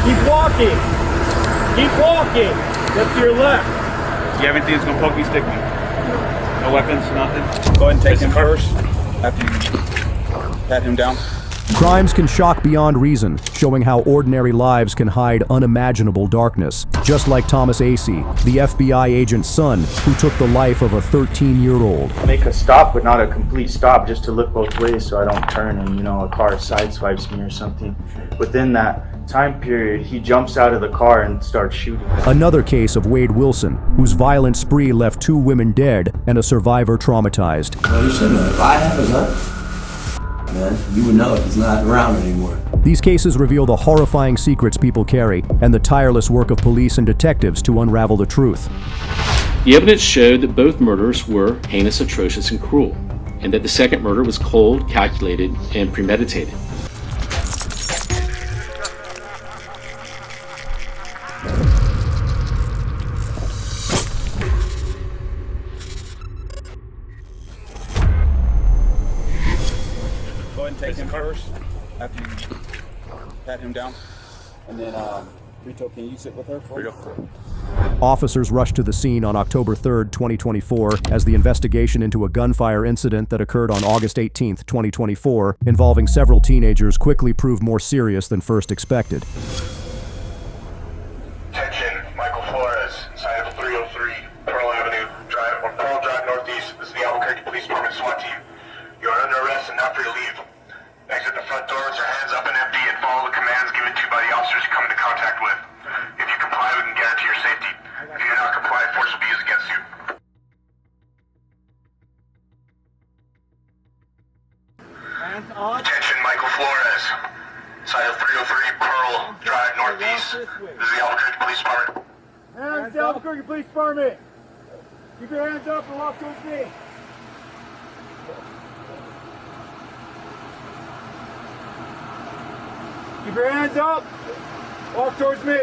Keep walking. Keep walking. Step to your left. You have anything that's gonna poke me, stick me? No weapons, nothing? Go ahead and take him first. After you pat him down. Crimes can shock beyond reason, showing how ordinary lives can hide unimaginable darkness. Just like Thomas Acee, the FBI agent's son, who took the life of a 13-year-old. Make a stop, but not a complete stop, just to look both ways so I don't turn and, a car sideswipes me or something. Within that time period, he jumps out of the car and starts shooting. Another case of Wade Wilson, whose violent spree left 2 women dead and a survivor traumatized. Well, you shouldn't have. If I have a gun, man, you would know if it's not around anymore. These cases reveal the horrifying secrets people carry and the tireless work of police and detectives to unravel the truth. The evidence showed that both murders were heinous, atrocious, and cruel, and that the second murder was cold, calculated, and premeditated. Go ahead and take him first. After you pat him down. And then, Rito, can you sit with her? Rito. Officers rushed to the scene on October 3rd, 2024, as the investigation into a gunfire incident that occurred on August 18th, 2024, involving several teenagers quickly proved more serious than first expected. Attention, Michael Flores, side of 303 Pearl Avenue, Pearl Drive Northeast. This is the Albuquerque Police Department SWAT team. You are under arrest and not free to leave. Exit the front door with your hands up and empty and follow the commands given to you by the officers you come into contact with. If you comply, we can guarantee your safety. If you do not comply, force will be used against you. Attention, Michael Flores, side of 303 Pearl Drive Northeast. This is the Albuquerque Police Department. Hands to Albuquerque Police Department. Keep your hands up and walk towards me. Keep your hands up. Walk towards me.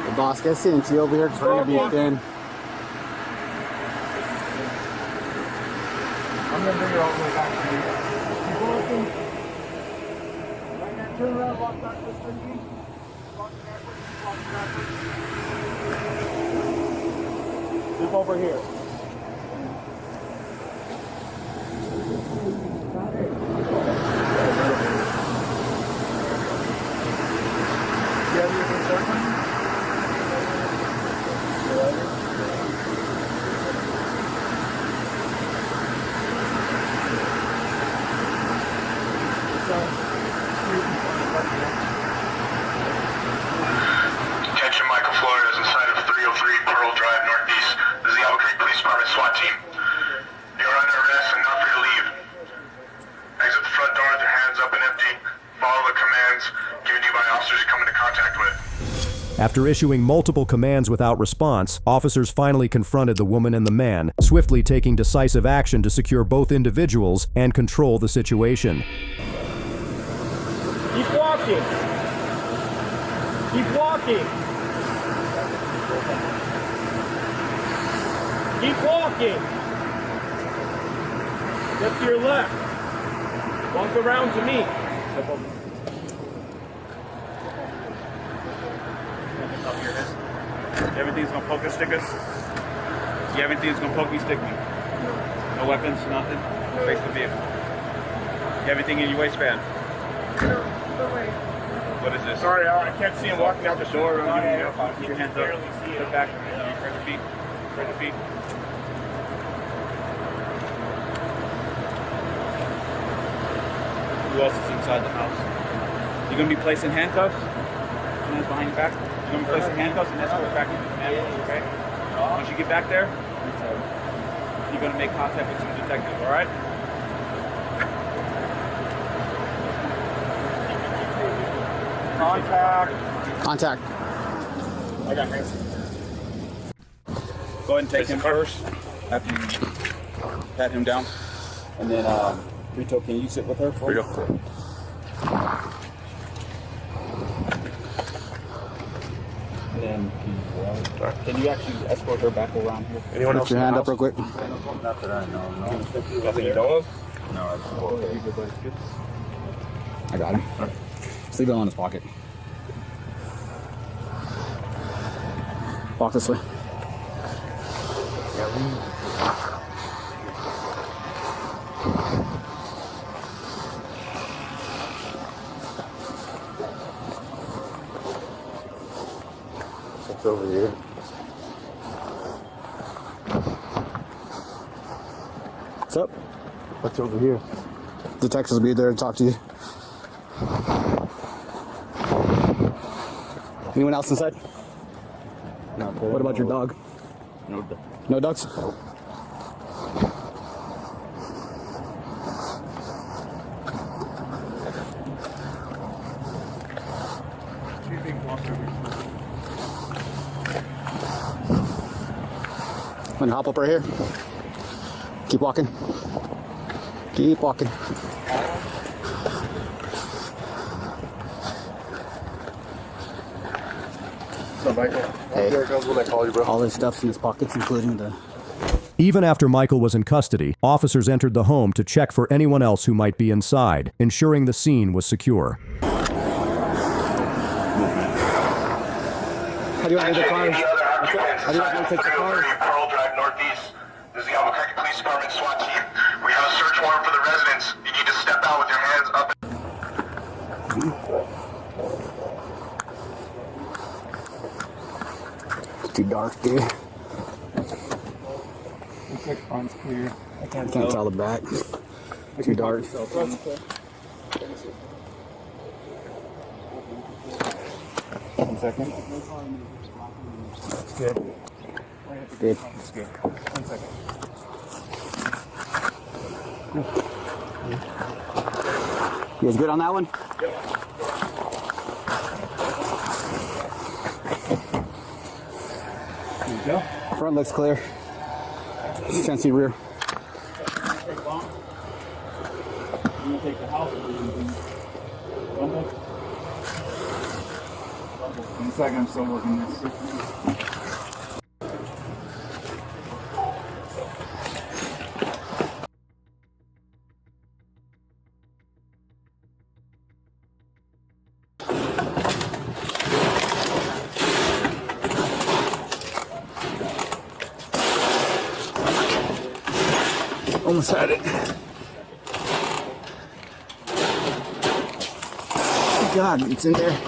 The boss gets seen you over here trying to be thin. I'm going to bring it all the way back to you. Keep walking. Right now, turn around, walk backwards, turn me. Walk backwards. Flip over here. You have your concern? Attention, Michael Flores, inside of 303 Pearl Drive Northeast. This is the Albuquerque Police Department SWAT team. You are under arrest and not free to leave. Exit the front door with your hands up and empty. Follow the commands given to you by officers you come into contact with. After issuing multiple commands without response, officers finally confronted the woman and the man, swiftly taking decisive action to secure both individuals and control the situation. Keep walking. Keep walking. Keep walking. Step to your left. Walk around to me. Step over. Up your head. Everything's gonna poke us, stick us. You have anything that's gonna poke me, stick me? No weapons, nothing? Face the vehicle. You have anything in your waistband? What is this? Sorry, I can't see him walking out the door. Keep your hands up. Put back. Spread your feet. Spread your feet. Who else is inside the house? You gonna be placing handcuffs? Hands behind your back. You're gonna be placing handcuffs and escort back into the ambulance, okay? Once you get back there, you're gonna make contact with some detectives, all right? Contact. I got hands. Go ahead and take him first. After you pat him down. And then, Rito, can you sit with her? Rito. And then, can you actually escort her back around here? Anyone else? Put your hand up real quick. Not that I know, no. Nothing you know of? No, that's cool. You good, buddy? Good. I got him. Just leave it in his pocket. Walk this way. It's over here. What's up? What's over here? Detectives will be there to talk to you. Anyone else inside? No. What about your dog? No. No dogs? I'm gonna hop up right here. Keep walking. Keep walking. So, Michael, Hey. there it goes when I call you, bro. All his stuff's in his pockets, including the... Even after Michael was in custody, officers entered the home to check for anyone else who might be inside, ensuring the scene was secure. How do you want to do the cars? Any other occupants How do you want inside to take the 303 cars? Pearl Drive Northeast. This is the Albuquerque Police Department SWAT team. We have a search warrant for the residence. You need to step out with your hands up. It's too dark, dude. Looks like front's clear. I I can't tell the back. Too dark. One second. It's good. Good. It's good. 1 second. You guys good on that one? There you go. Front looks clear. Just can't see rear. Take long. I'm gonna take the house. Rumble. 1 second, I'm still working this. Almost had it. Oh God, it's in there.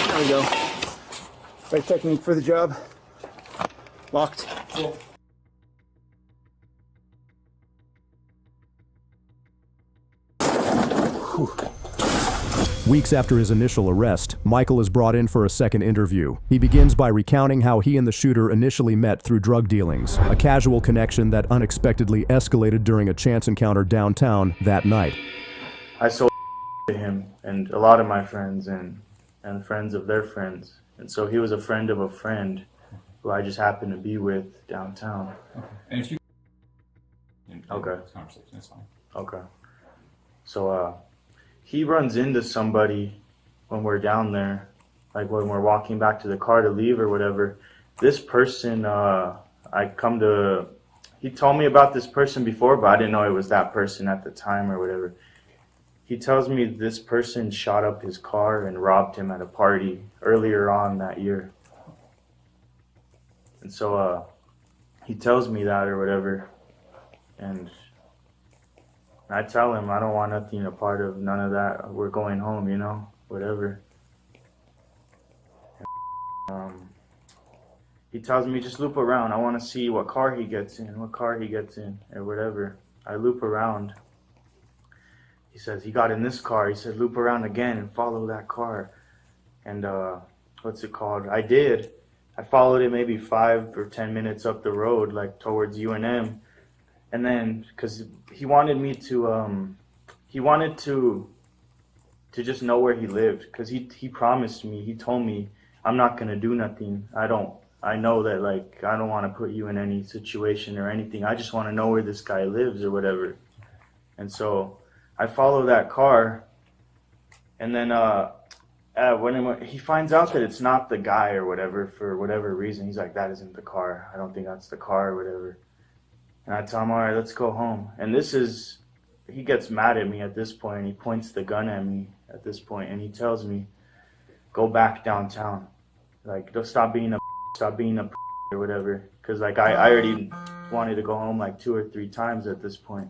There we go. Right technique for the job. Locked. Cool. Weeks after his initial arrest, Michael is brought in for a second interview. He begins by recounting how he and the shooter initially met through drug dealings, a casual connection that unexpectedly escalated during a chance encounter downtown that night. I sold to him and a lot of my friends and friends of their friends. And so he was a friend of a friend who I just happened to be with downtown. And if you... Okay. Conversation, that's fine. Okay. So, he runs into somebody when we're down there, like when we're walking back to the car to leave or whatever. This person, he told me about this person before, but I didn't know it was that person at the time or whatever. He tells me this person shot up his car and robbed him at a party earlier on that year. And so, he tells me that or whatever, and I tell him I don't want nothing a part of none of that. We're going home, you know, whatever. He tells me just loop around. I want to see what car he gets in, or whatever. I loop around. He says he got in this car. He said loop around again and follow that car. And what's it called? I did. I followed it maybe 5 or 10 minutes up the road, like towards UNM. And then, because he wanted me to, to just know where he lived. Because he promised me, he told me, I'm not going to do nothing. I know that, like, I don't want to put you in any situation or anything. I just want to know where this guy lives or whatever. And so I follow that car. And then when he finds out that it's not the guy or whatever, for whatever reason, he's like, that isn't the car. I don't think that's the car or whatever. And I tell him, all right, let's go home. And he gets mad at me at this point, and he points the gun at me at this point, and he tells me, go back downtown. Like, don't stop being a or whatever. Because, like, I already wanted to go home like 2 or 3 times at this point.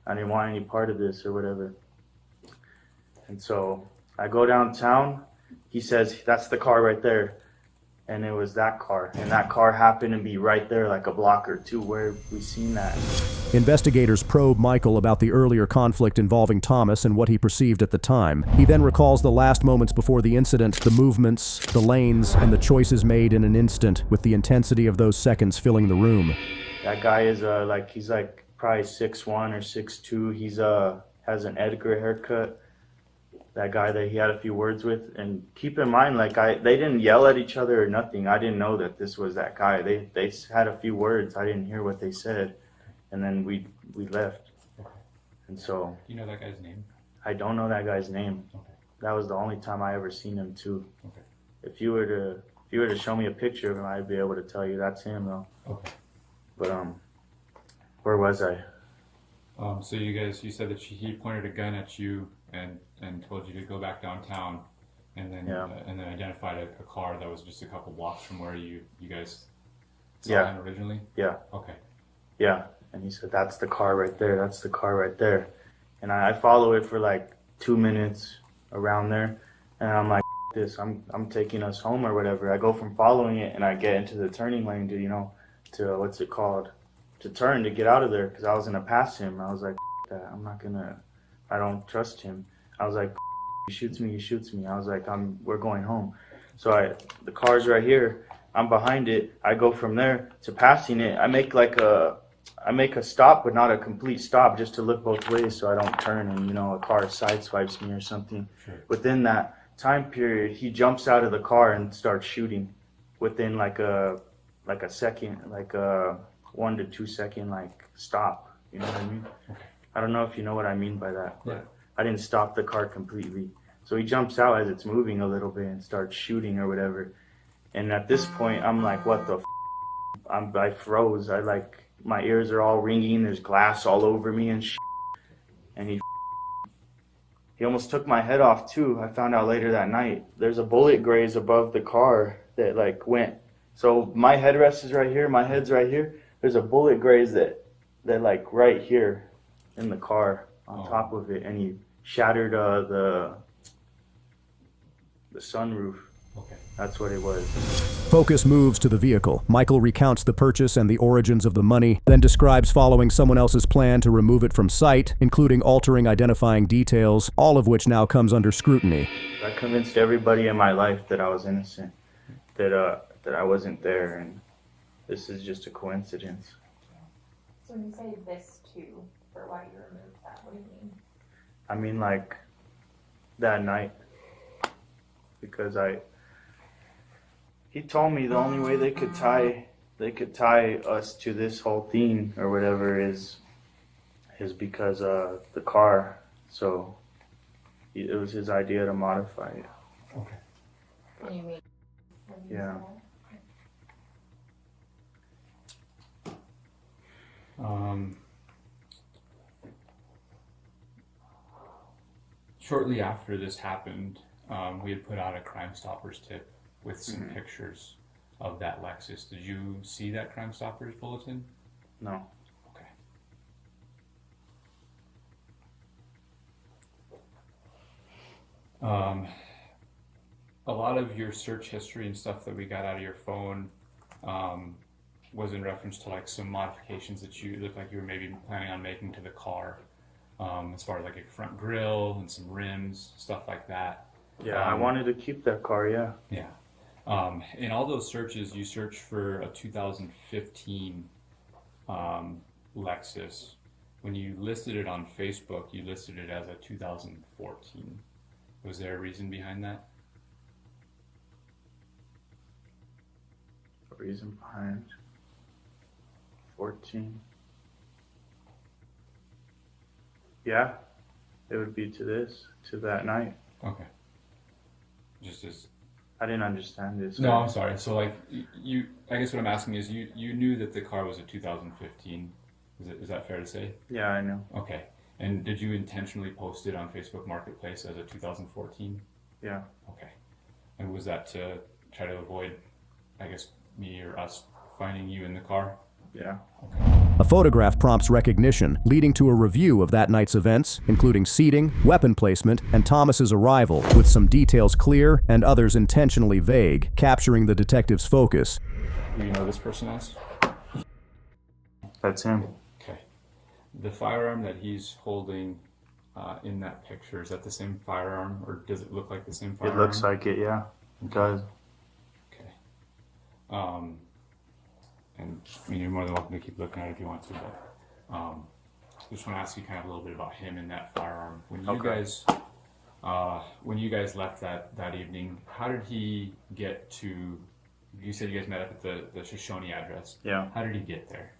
I didn't want any part of this or whatever. And so I go downtown. He says, that's the car right there. And it was that car. And that car happened to be right there, like a block or two where we seen that. Investigators probe Michael about the earlier conflict involving Thomas and what he perceived at the time. He then recalls the last moments before the incident, the movements, the lanes, and the choices made in an instant, with the intensity of those seconds filling the room. That guy is he's like probably 6'1" or 6'2". He's has an Edgar haircut. That guy that he had a few words with, and keep in mind, like they didn't yell at each other or nothing. I didn't know that this was that guy. They had a few words. I didn't hear what they said, and then we left. And so. Do you know that guy's name? I don't know that guy's name. Okay. That was the only time I ever seen him too. Okay. If you were to show me a picture of him, I'd be able to tell you that's him though. Okay. But where was I? So you said that he pointed a gun at you and told you to go back downtown, and then identified a car that was just a couple blocks from where you guys saw him originally? Yeah. Okay. Yeah. And he said, that's the car right there. That's the car right there. And I follow it for like 2 minutes around there. And I'm like, this, I'm taking us home or whatever. I go from following it and I get into the turning lane to what's it called? To turn to get out of there because I was going to pass him. I was like, that. I don't trust him. I was like, he shoots me. I was like, we're going home. So the car's right here. I'm behind it. I go from there to passing it. I make a stop, but not a complete stop, just to look both ways so I don't turn and, a car sideswipes me or something. Sure. Within that time period, he jumps out of the car and starts shooting within like a second, like a 1 to 2 second, like stop. You know what I mean? Okay. I don't know if you know what I mean by that. Yeah. I didn't stop the car completely. So he jumps out as it's moving a little bit and starts shooting or whatever. And at this point, I'm like, what the f***? I froze. My ears are all ringing. There's glass all over me and shit. And he almost took my head off too. I found out later that night. There's a bullet graze above the car that went. So my headrest is right here. My head's right here. There's a bullet graze that right here in the car on top of it. And he shattered the sunroof. Okay. That's what it was. Focus moves to the vehicle. Michael recounts the purchase and the origins of the money, then describes following someone else's plan to remove it from sight, including altering identifying details, all of which now comes under scrutiny. I convinced everybody in my life that I was innocent, that I wasn't there, and this is just a coincidence. So when you say this too, for why you removed that, what do you mean? I mean, like, that night, because he told me the only way they could tie us to this whole thing or whatever is because the car. So it was his idea to modify it. Okay. What do you mean? Yeah. Shortly after this happened, we had put out a Crime Stoppers tip with some pictures of that Lexus. Did you see that Crime Stoppers bulletin? No. Okay. A lot of your search history and stuff that we got out of your phone was in reference to like some modifications that you looked like you were maybe planning on making to the car, as far as like a front grille and some rims, stuff like that. Yeah, I wanted to keep that car, yeah. Yeah. In all those searches, you searched for a 2015 Lexus. When you listed it on Facebook, you listed it as a 2014. Was there a reason behind that? A reason behind 14? Yeah, it would be to that night. Okay. Just as... I didn't understand this. No, I'm sorry. So like I guess what I'm asking is you knew that the car was a 2015 Is that fair to say? Yeah, I know. Okay. And did you intentionally post it on Facebook Marketplace as a 2014? Yeah. Okay. And was that to try to avoid, I guess, me or us finding you in the car? Yeah. A photograph prompts recognition, leading to a review of that night's events, including seating, weapon placement, and Thomas's arrival, with some details clear and others intentionally vague, capturing the detective's focus. Do you know this person as? That's him. Okay. The firearm that he's holding in that picture, is that the same firearm, or does it look like the same firearm? It looks like it, yeah. It does. Okay. And I mean, you're more than welcome to keep looking at it if you want to, but I just want to ask you kind of a little bit about him and that firearm. When you guys left that evening, how did he get to? You said you guys met up at the Shoshone address. Yeah. How did he get there?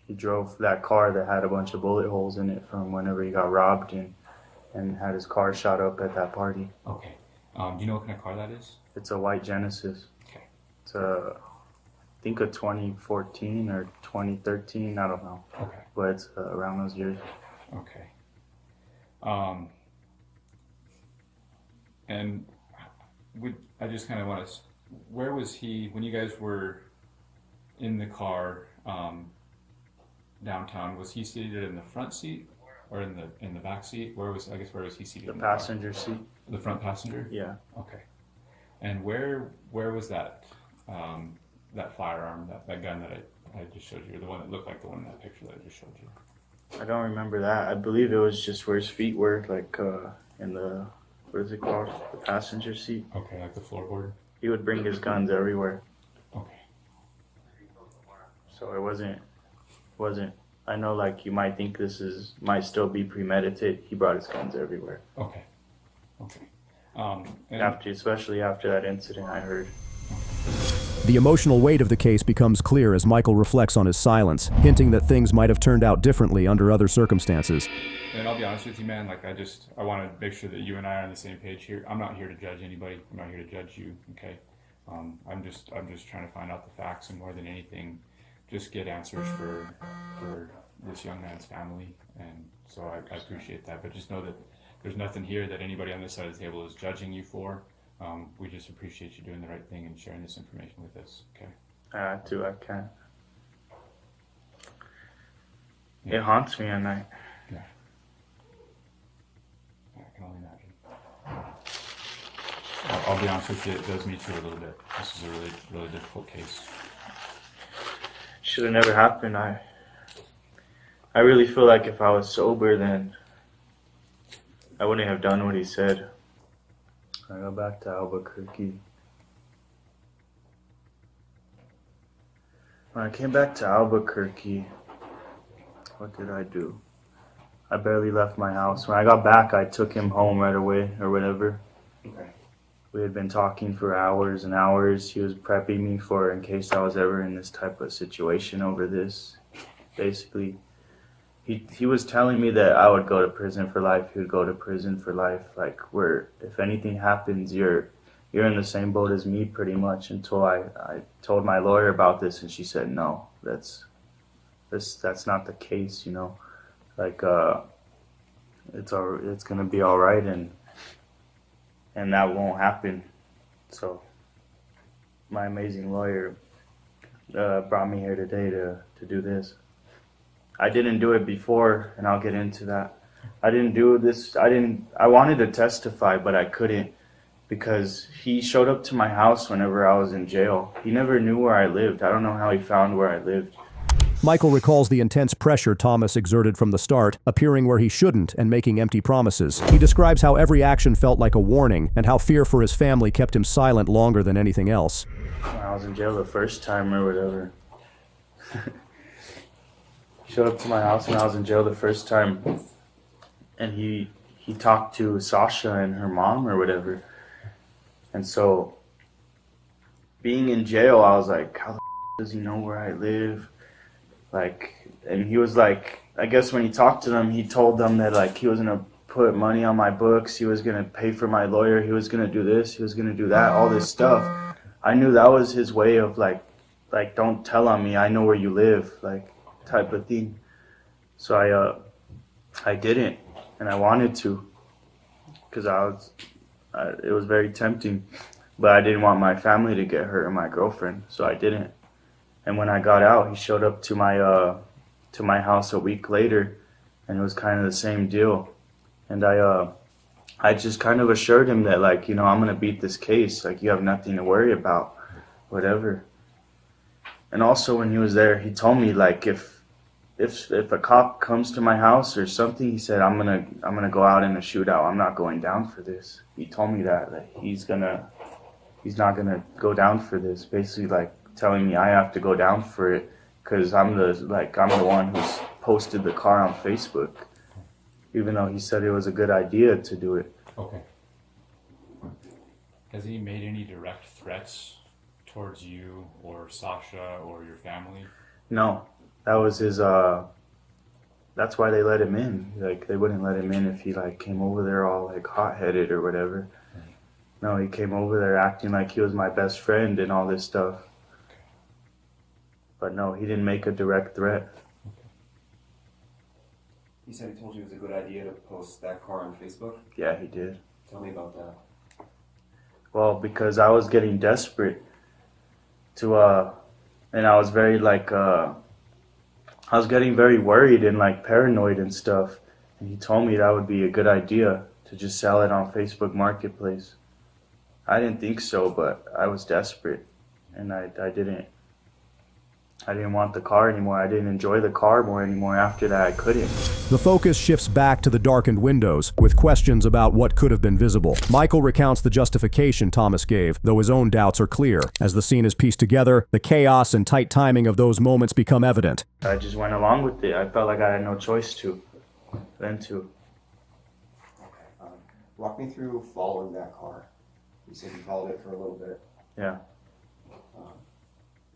He drove that car that had a bunch of bullet holes in it from whenever he got robbed and had his car shot up at that party. Okay. Do you know what kind of car that is? It's a white Genesis. Okay. It's I think a 2014 or 2013, I don't know. Okay. But it's around those years. Okay. And I just kind of want to, where was he when you guys were in the car downtown? Was he seated in the front seat or in the back seat? Where was he seated? The in passenger seat. The front passenger? Yeah. Okay. And where was that that firearm, that gun that I just showed you, or the one that looked like the one in that picture that I just showed you? I don't remember that. I believe it was just where his feet were, like in the, what is it called? The passenger seat. Okay, like the floorboard? He would bring his guns everywhere. Okay. So it wasn't, I know like you might think might still be premeditated. He brought his guns everywhere. Okay. Okay. Especially after that incident I heard. The emotional weight of the case becomes clear as Michael reflects on his silence, hinting that things might have turned out differently under other circumstances. And I'll be honest with you, man, like I want to make sure that you and I are on the same page here. I'm not here to judge anybody. I'm not here to judge you, okay? I'm just trying to find out the facts, and more than anything, just get answers for this young man's family. And so I appreciate that. But just know that there's nothing here that anybody on this side of the table is judging you for. We just appreciate you doing the right thing and sharing this information with us, okay? I can't. Yeah. It haunts me at night. Yeah. I can only imagine. I'll be honest with you, it does me too a little bit. This is a really, really difficult case. Should have never happened. I really feel like if I was sober, then I wouldn't have done what he said. I go back to Albuquerque. When I came back to Albuquerque, what did I do? I barely left my house. When I got back, I took him home right away or whatever. Okay. We had been talking for hours and hours. He was prepping me for in case I was ever in this type of situation over this. Basically, he was telling me that I would go to prison for life. He would go to prison for life. Like, where if anything happens, you're in the same boat as me pretty much, until I told my lawyer about this, and she said, no, that's not the case, you know. Like, it's gonna be all right, and that won't happen. So my amazing lawyer brought me here today to do this. I didn't do it before, and I'll get into that. I didn't do this. I wanted to testify, but I couldn't because he showed up to my house whenever I was in jail. He never knew where I lived. I don't know how he found where I lived. Michael recalls the intense pressure Thomas exerted from the start, appearing where he shouldn't and making empty promises. He describes how every action felt like a warning and how fear for his family kept him silent longer than anything else. When I was in jail the first time or whatever. He showed up to my house when I was in jail the first time, and he talked to Sasha and her mom or whatever. And so, being in jail, I was like, how the does he know where I live? Like, and he was like, I guess when he talked to them, he told them that like he was gonna put money on my books, he was gonna pay for my lawyer, he was gonna do this, he was gonna do that, all this stuff. I knew that was his way of like don't tell on me, I know where you live, like type of thing. So I didn't, and I wanted to, because it was very tempting, but I didn't want my family to get hurt and my girlfriend, so I didn't. And when I got out, he showed up to my house a week later, and it was kind of the same deal. And I just kind of assured him that, like, you know, I'm gonna beat this case. Like, you have nothing to worry about, whatever. And also when he was there, he told me, like, if a cop comes to my house or something, he said, I'm gonna go out in a shootout. I'm not going down for this. He told me that he's not gonna go down for this. Basically, like, telling me I have to go down for it because I'm the one who's posted the car on Facebook, even though he said it was a good idea to do it. Okay. Has he made any direct threats towards you or Sasha or your family? No, that was his. That's why they let him in. Like, they wouldn't let him in if he, like, came over there all, like, hot-headed or whatever. No, he came over there acting like he was my best friend and all this stuff. But no, he didn't make a direct threat. He said he told you it was a good idea to post that car on Facebook? Yeah, he did. Tell me about that. Well, because I was getting desperate to, and I was very, like, I was getting very worried and, like, paranoid and stuff. And he told me that would be a good idea to just sell it on Facebook Marketplace. I didn't think so, but I was desperate, and I didn't want the car anymore. I didn't enjoy the car more anymore. After that, I couldn't. The focus shifts back to the darkened windows, with questions about what could have been visible. Michael recounts the justification Thomas gave, though his own doubts are clear. As the scene is pieced together, the chaos and tight timing of those moments become evident. I just went along with it. I felt like I had no choice to. Okay. Walk me through following that car. You said you followed it for a little bit. Yeah.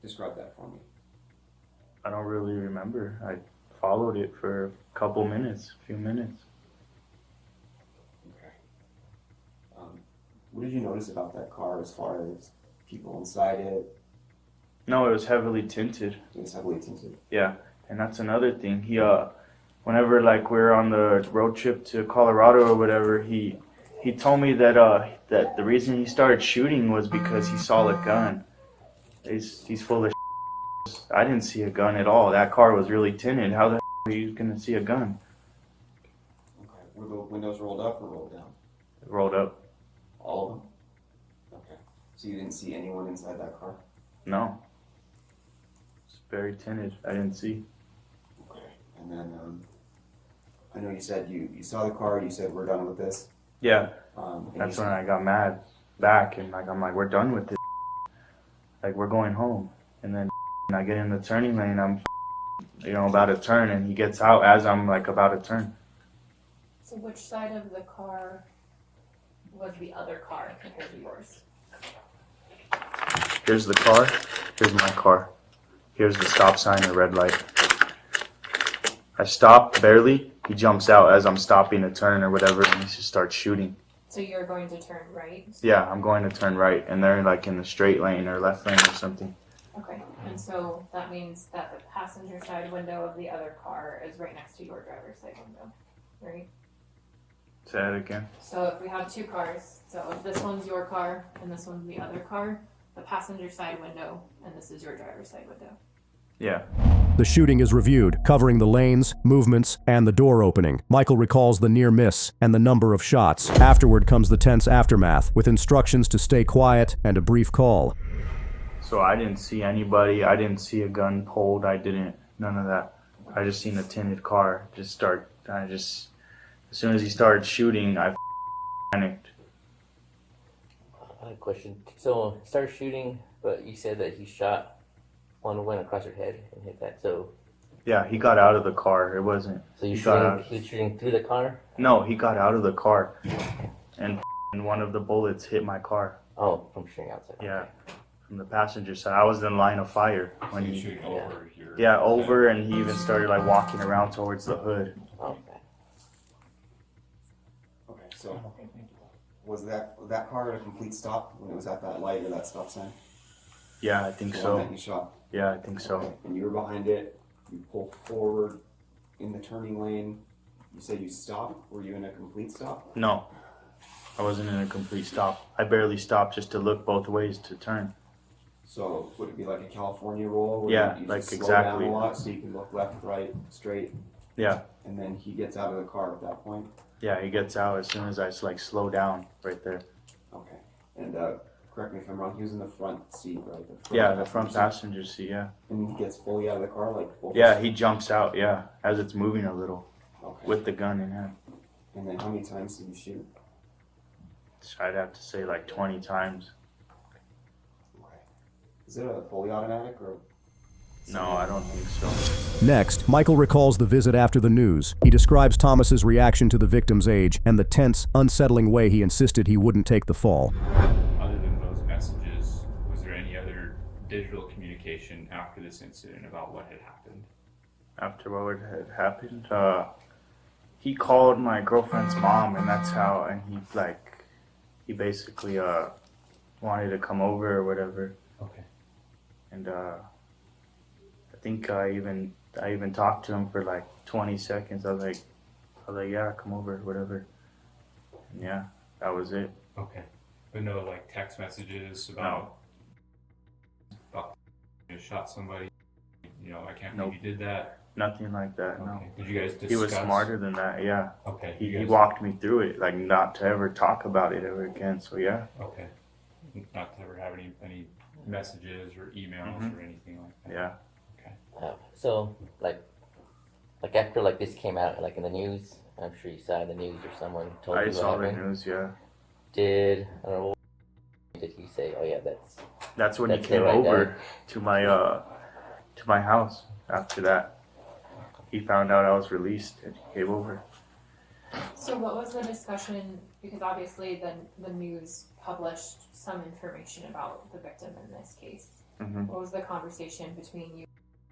Describe that for me. I don't really remember. I followed it for a couple minutes, a few minutes. Okay. What did you notice about that car as far as people inside it? No, it was heavily tinted. It was heavily tinted. Yeah, and that's another thing. He, whenever, like, we were on the road trip to Colorado or whatever, he told me that that the reason he started shooting was because he saw a gun. He's full of. I didn't see a gun at all. That car was really tinted. How the are you gonna see a gun? Okay. Were the windows rolled up or rolled down? Rolled up. All of them? Okay. So you didn't see anyone inside that car? No. It's very tinted. I didn't see. Okay. And then, I know you said you saw the car, you said we're done with this. Yeah. That's when I got mad back and, like, I'm like, we're done with this. Like, we're going home. And then I get in the turning lane, I'm, you know, about to turn, and he gets out as I'm, like, about to turn. So which side of the car was the other car compared to yours? Here's the car. Here's my car. Here's the stop sign or red light. I stop barely. He jumps out as I'm stopping to turn or whatever, and he just starts shooting. So you're going to turn right? Yeah, I'm going to turn right, and they're, like, in the straight lane or left lane or something. Okay, and so that means that the passenger side window of the other car is right next to your driver's side window, right? Say that again. So if we have two cars, so if this one's your car and this one's the other car, the passenger side window, and this is your driver's side window. Yeah. The shooting is reviewed, covering the lanes, movements, and the door opening. Michael recalls the near miss and the number of shots. Afterward comes the tense aftermath, with instructions to stay quiet and a brief call. So I didn't see anybody. I didn't see a gun pulled. None of that. I just seen a tinted car as soon as he started shooting, I panicked. I had a question. So started shooting, but you said that he shot one went across your head and hit that. So yeah, he got out of the car. It wasn't. So you shooting through the car? No, he got out of the car, and one of the bullets hit my car. Oh, from shooting outside. Yeah, from the passenger side. I was in line of fire when he shooting over here. Yeah, over, and he even started, like, walking around towards the hood. Okay. Okay, so was that car at a complete stop when it was at that light or that stop sign? Yeah, I think The so. one that you shot? Yeah, I think so. Okay. And you were behind it, you pulled forward in the turning lane, you said you stopped. Were you in a complete stop? No, I wasn't in a complete stop. I barely stopped just to look both ways to turn. So would it be like a California roll? Where Yeah, you like just slow exactly. down a lot so you can look left, right, straight? Yeah. And then he gets out of the car at that point? Yeah, he gets out as soon as I like slow down right there. Okay. And correct me if I'm wrong, he was in the front seat, right? The front passenger seat, yeah. And he gets fully out of the car, like? Yeah, he jumps out, yeah, as it's moving a little. Okay. With the gun in hand. And then how many times did you shoot? I'd have to say like 20 times. Okay. Is it a fully automatic or? No, I don't think so. Next, Michael recalls the visit after the news. He describes Thomas's reaction to the victim's age and the tense, unsettling way he insisted he wouldn't take the fall. Other than those messages, was there any other digital communication after this incident about what had happened? After what had happened, he called my girlfriend's mom, and that's how, and he basically wanted to come over or whatever. Okay. And I think I even talked to him for like 20 seconds. I was like, yeah, come over, whatever. And yeah, that was it. Okay. But no like text messages about you shot somebody. You know, I can't believe you did that. Nothing like that. Okay. No. Did you guys discuss? He was smarter than that. Yeah. Okay. He walked me through it, like not to ever talk about it ever again. So yeah. Okay. Not to ever have any messages or emails or anything like that. Yeah. Okay. So like after like this came out like in the news, I'm sure you saw the news or someone told you I what saw the happened. news. Yeah. I don't know, what did he say? Oh yeah, That's when he that's came the right over guy. to my house. After that, he found out I was released and he came over. So what was the discussion, because obviously the news published some information about the victim in this case. Mm-hmm. What was the conversation between you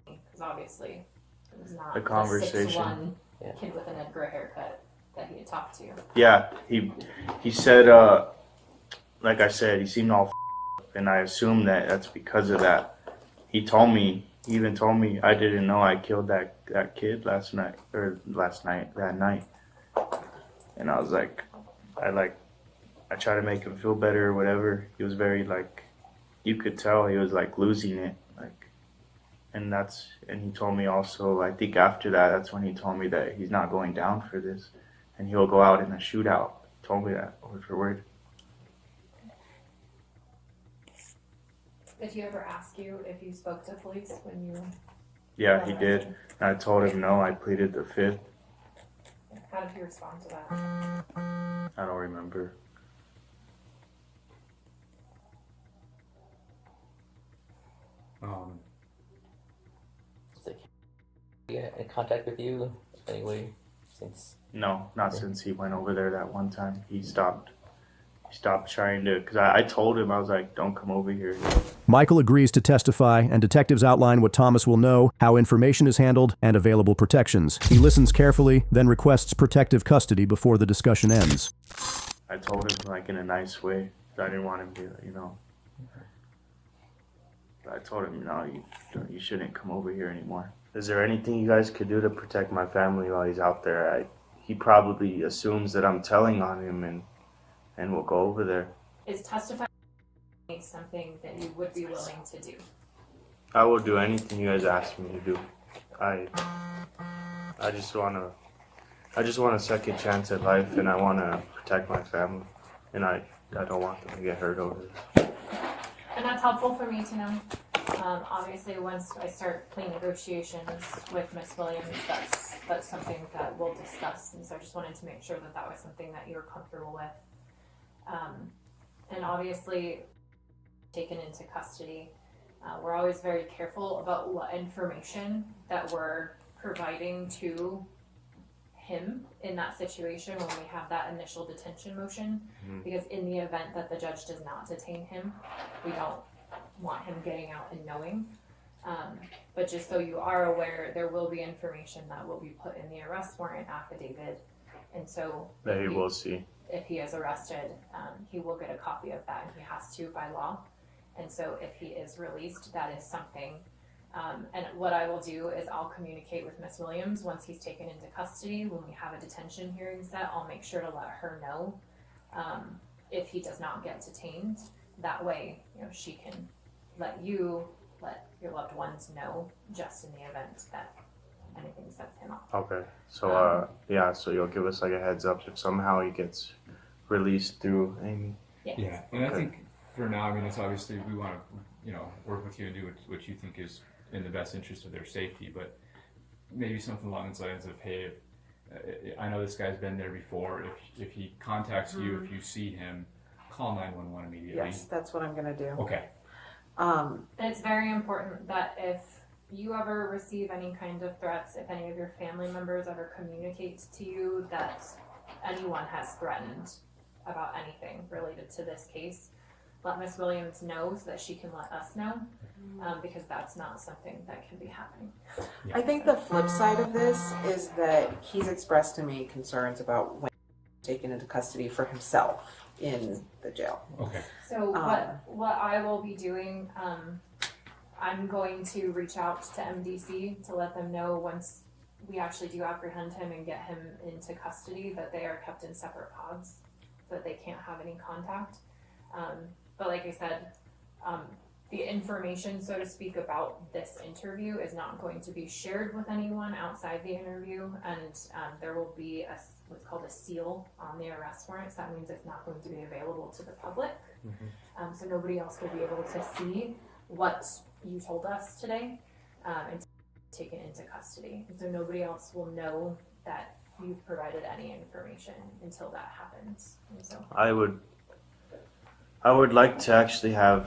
and me? Because obviously it was not The conversation. 6'1" kid with an Edgar haircut that he had talked to. Yeah, he said, like I said, he seemed all and I assumed that's because of that. He even told me I didn't know I killed that kid that night. And I was like, I tried to make him feel better or whatever. He was very you could tell he was losing it. And he told me also, I think after that's when he told me that he's not going down for this. And he'll go out in a shootout. He told me that word for word. Did he ever ask you if you spoke to police when you? Yeah, he did. And I told him no, I pleaded the fifth. How did he respond to that? I don't remember. In contact with you anyway since? No, not since he went over there that one time. He stopped trying to, because I told him, I was like, don't come over here. Michael agrees to testify, and detectives outline what Thomas will know, how information is handled, and available protections. He listens carefully, then requests protective custody before the discussion ends. I told him in a nice way. I didn't want him to, I told him, no, you shouldn't come over here anymore. Is there anything you guys could do to protect my family while he's out there? He probably assumes that I'm telling on him and we'll go over there. Is testifying something that you would be willing to do? I will do anything you guys ask me to do. I just want a second chance at life, and I want to protect my family, and I don't want them to get hurt over this. And that's helpful for me to know. Obviously, once I start plea negotiations with Ms. Williams, that's something that we'll discuss. And so I just wanted to make sure that was something that you were comfortable with. And obviously, taken into custody, we're always very careful about what information that we're providing to him in that situation when we have that initial detention motion, because in the event that the judge does not detain him, we don't want him getting out and knowing. But just so you are aware, there will be information that will be put in the arrest warrant affidavit, and so that he will see. If he is arrested, he will get a copy of that, and he has to by law. And so if he is released, that is something And what I will do is I'll communicate with Miss Williams once he's taken into custody. When we have a detention hearing set, I'll make sure to let her know if he does not get detained. That way, she can let your loved ones know just in the event that anything sets him off. Okay. So so you'll give us like a heads up if somehow he gets released through Amy. Yeah, and I think for now, I mean, it's obviously we want to, work with you and do what you think is in the best interest of their safety, but maybe something along the lines of, hey, I know this guy's been there before. If he contacts you, if you see him, call 911 immediately. Yes, that's what I'm going to do. Okay. It's very important that if you ever receive any kind of threats, if any of your family members ever communicate to you that anyone has threatened about anything related to this case, let Miss Williams know so that she can let us know, because that's not something that can be happening. Yeah. I think the flip side of this is that he's expressed to me concerns about when he's taken into custody for himself in the jail. Okay. So what I will be doing, I'm going to reach out to MDC to let them know once we actually do apprehend him and get him into custody that they are kept in separate pods so that they can't have any contact. But like I said, the information, so to speak, about this interview is not going to be shared with anyone outside the interview, and there will be what's called a seal on the arrest warrant. So that means it's not going to be available to the public. So nobody else will be able to see what you told us today and taken into custody. And so nobody else will know that you've provided any information until that happens. And so I would like to actually have...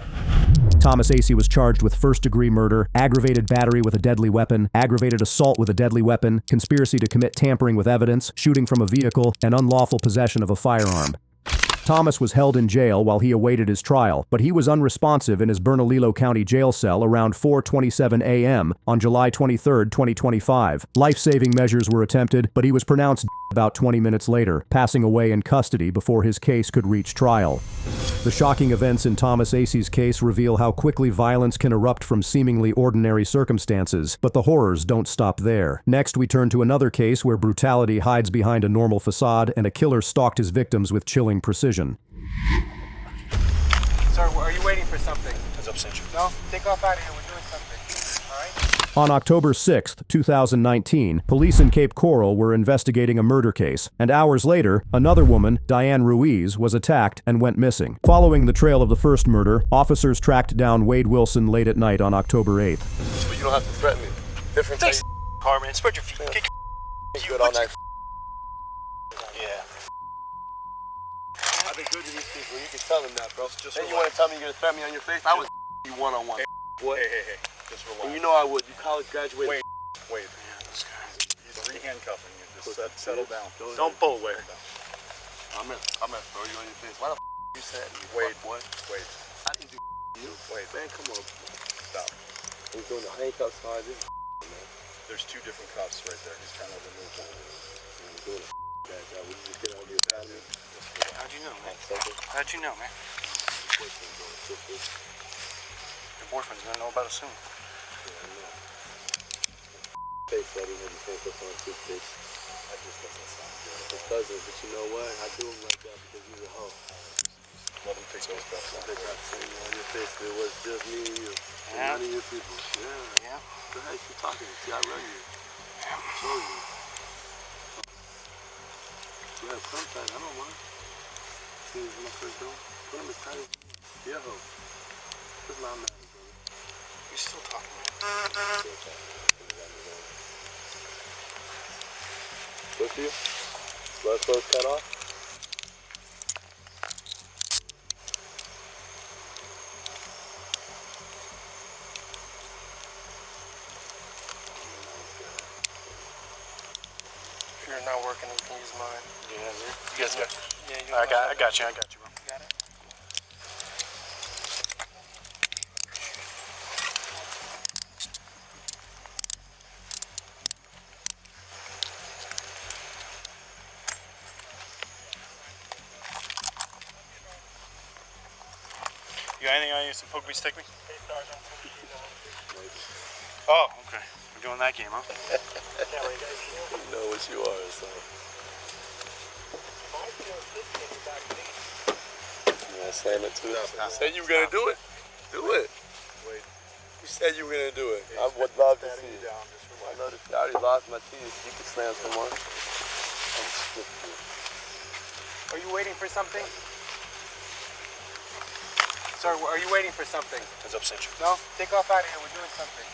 Thomas Acee was charged with first-degree murder, aggravated battery with a deadly weapon, aggravated assault with a deadly weapon, conspiracy to commit tampering with evidence, shooting from a vehicle, and unlawful possession of a firearm. Thomas was held in jail while he awaited his trial, but he was unresponsive in his Bernalillo County jail cell around 4:27 a.m. on July 23, 2025. Life-saving measures were attempted, but he was pronounced about 20 minutes later, passing away in custody before his case could reach trial. The shocking events in Thomas Acee's case reveal how quickly violence can erupt from seemingly ordinary circumstances, but the horrors don't stop there. Next, we turn to another case where brutality hides behind a normal facade and a killer stalked his victims with chilling precision. Sir, are you waiting for something? What's up, Central? No? Take off out of here. We're doing something. All right? On October 6, 2019, police in Cape Coral were investigating a murder case, and hours later, another woman, Diane Ruiz, was attacked and went missing. Following the trail of the first murder, officers tracked down Wade Wilson late at night on October 8th. But you don't have to threaten me. Different type Car, man. Spread your feet. Kick good all night. Yeah. I've been good to these people. You can tell them that, bro. Just then you want to tell me you're going to threaten me on your face? I would you one-on-one. Boy. Hey. Just relax. And you know I would. You college graduated. Wait. Man, this guy. He's re-handcuffing you. Just settle down. Don't pull away. I'm going to throw you on your face. Why the you said me? Wait. Boy. Wait. I didn't do you. Wait. Man, come on. Stop. He's doing the handcuffs hard. This is man. There's two different cuffs right there. He's trying to remove one. I'm doing a bad job. We just get on your bad. How'd you know, man? How'd you know, man? Your boyfriend's gonna know about it soon. Yeah, I know. Face that he had handcuffs on his face. That just doesn't sound good. It doesn't, but you know what? I do him like that because he's a hoe. Let him take those cuffs off. They got saying on your face. It was just me and you. Yeah. None of your people. Yeah. Go ahead, keep talking. See, I love you. I'll show you. Yeah, put him tight. I don't mind. See, when I first do him, put him as tight as you. Yeah, hoe. That's not mad, brother. You're still talking, man. Still talking. Good for you? Blood flows cut off? If you're not working, we can use mine. Yeah, you guys got I got you, bro. Got it? You got anything on you? Some poke me, stick me? Hey, Sergeant. Oh, okay. We're doing that game, huh? You know what you are, so. You wanna slam it too? You said you were gonna do it. Do it. Wait. You said you were gonna do it. I would love to see it. I love to see it. I already lost my teeth. You can slam some more. Are you waiting for something? Sir, are you waiting for something? It's up, Cinch. No? Take off out of here. We're doing something.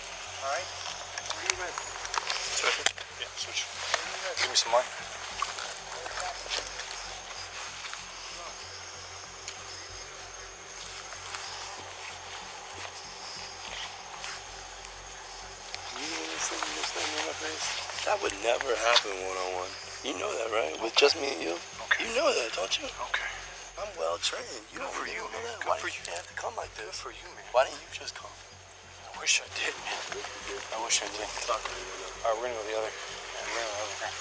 All right? Where do you live? Switch. Yeah, switch. Give me some more. That would never happen one-on-one. You know that, right? With just me and you? Okay. You know that, don't you? Okay. I'm well trained. You know you know that. Why did you have to come like this? Good for you, man. Why didn't you just come? I wish I did, man. I wish I did. All right, we're gonna go the other.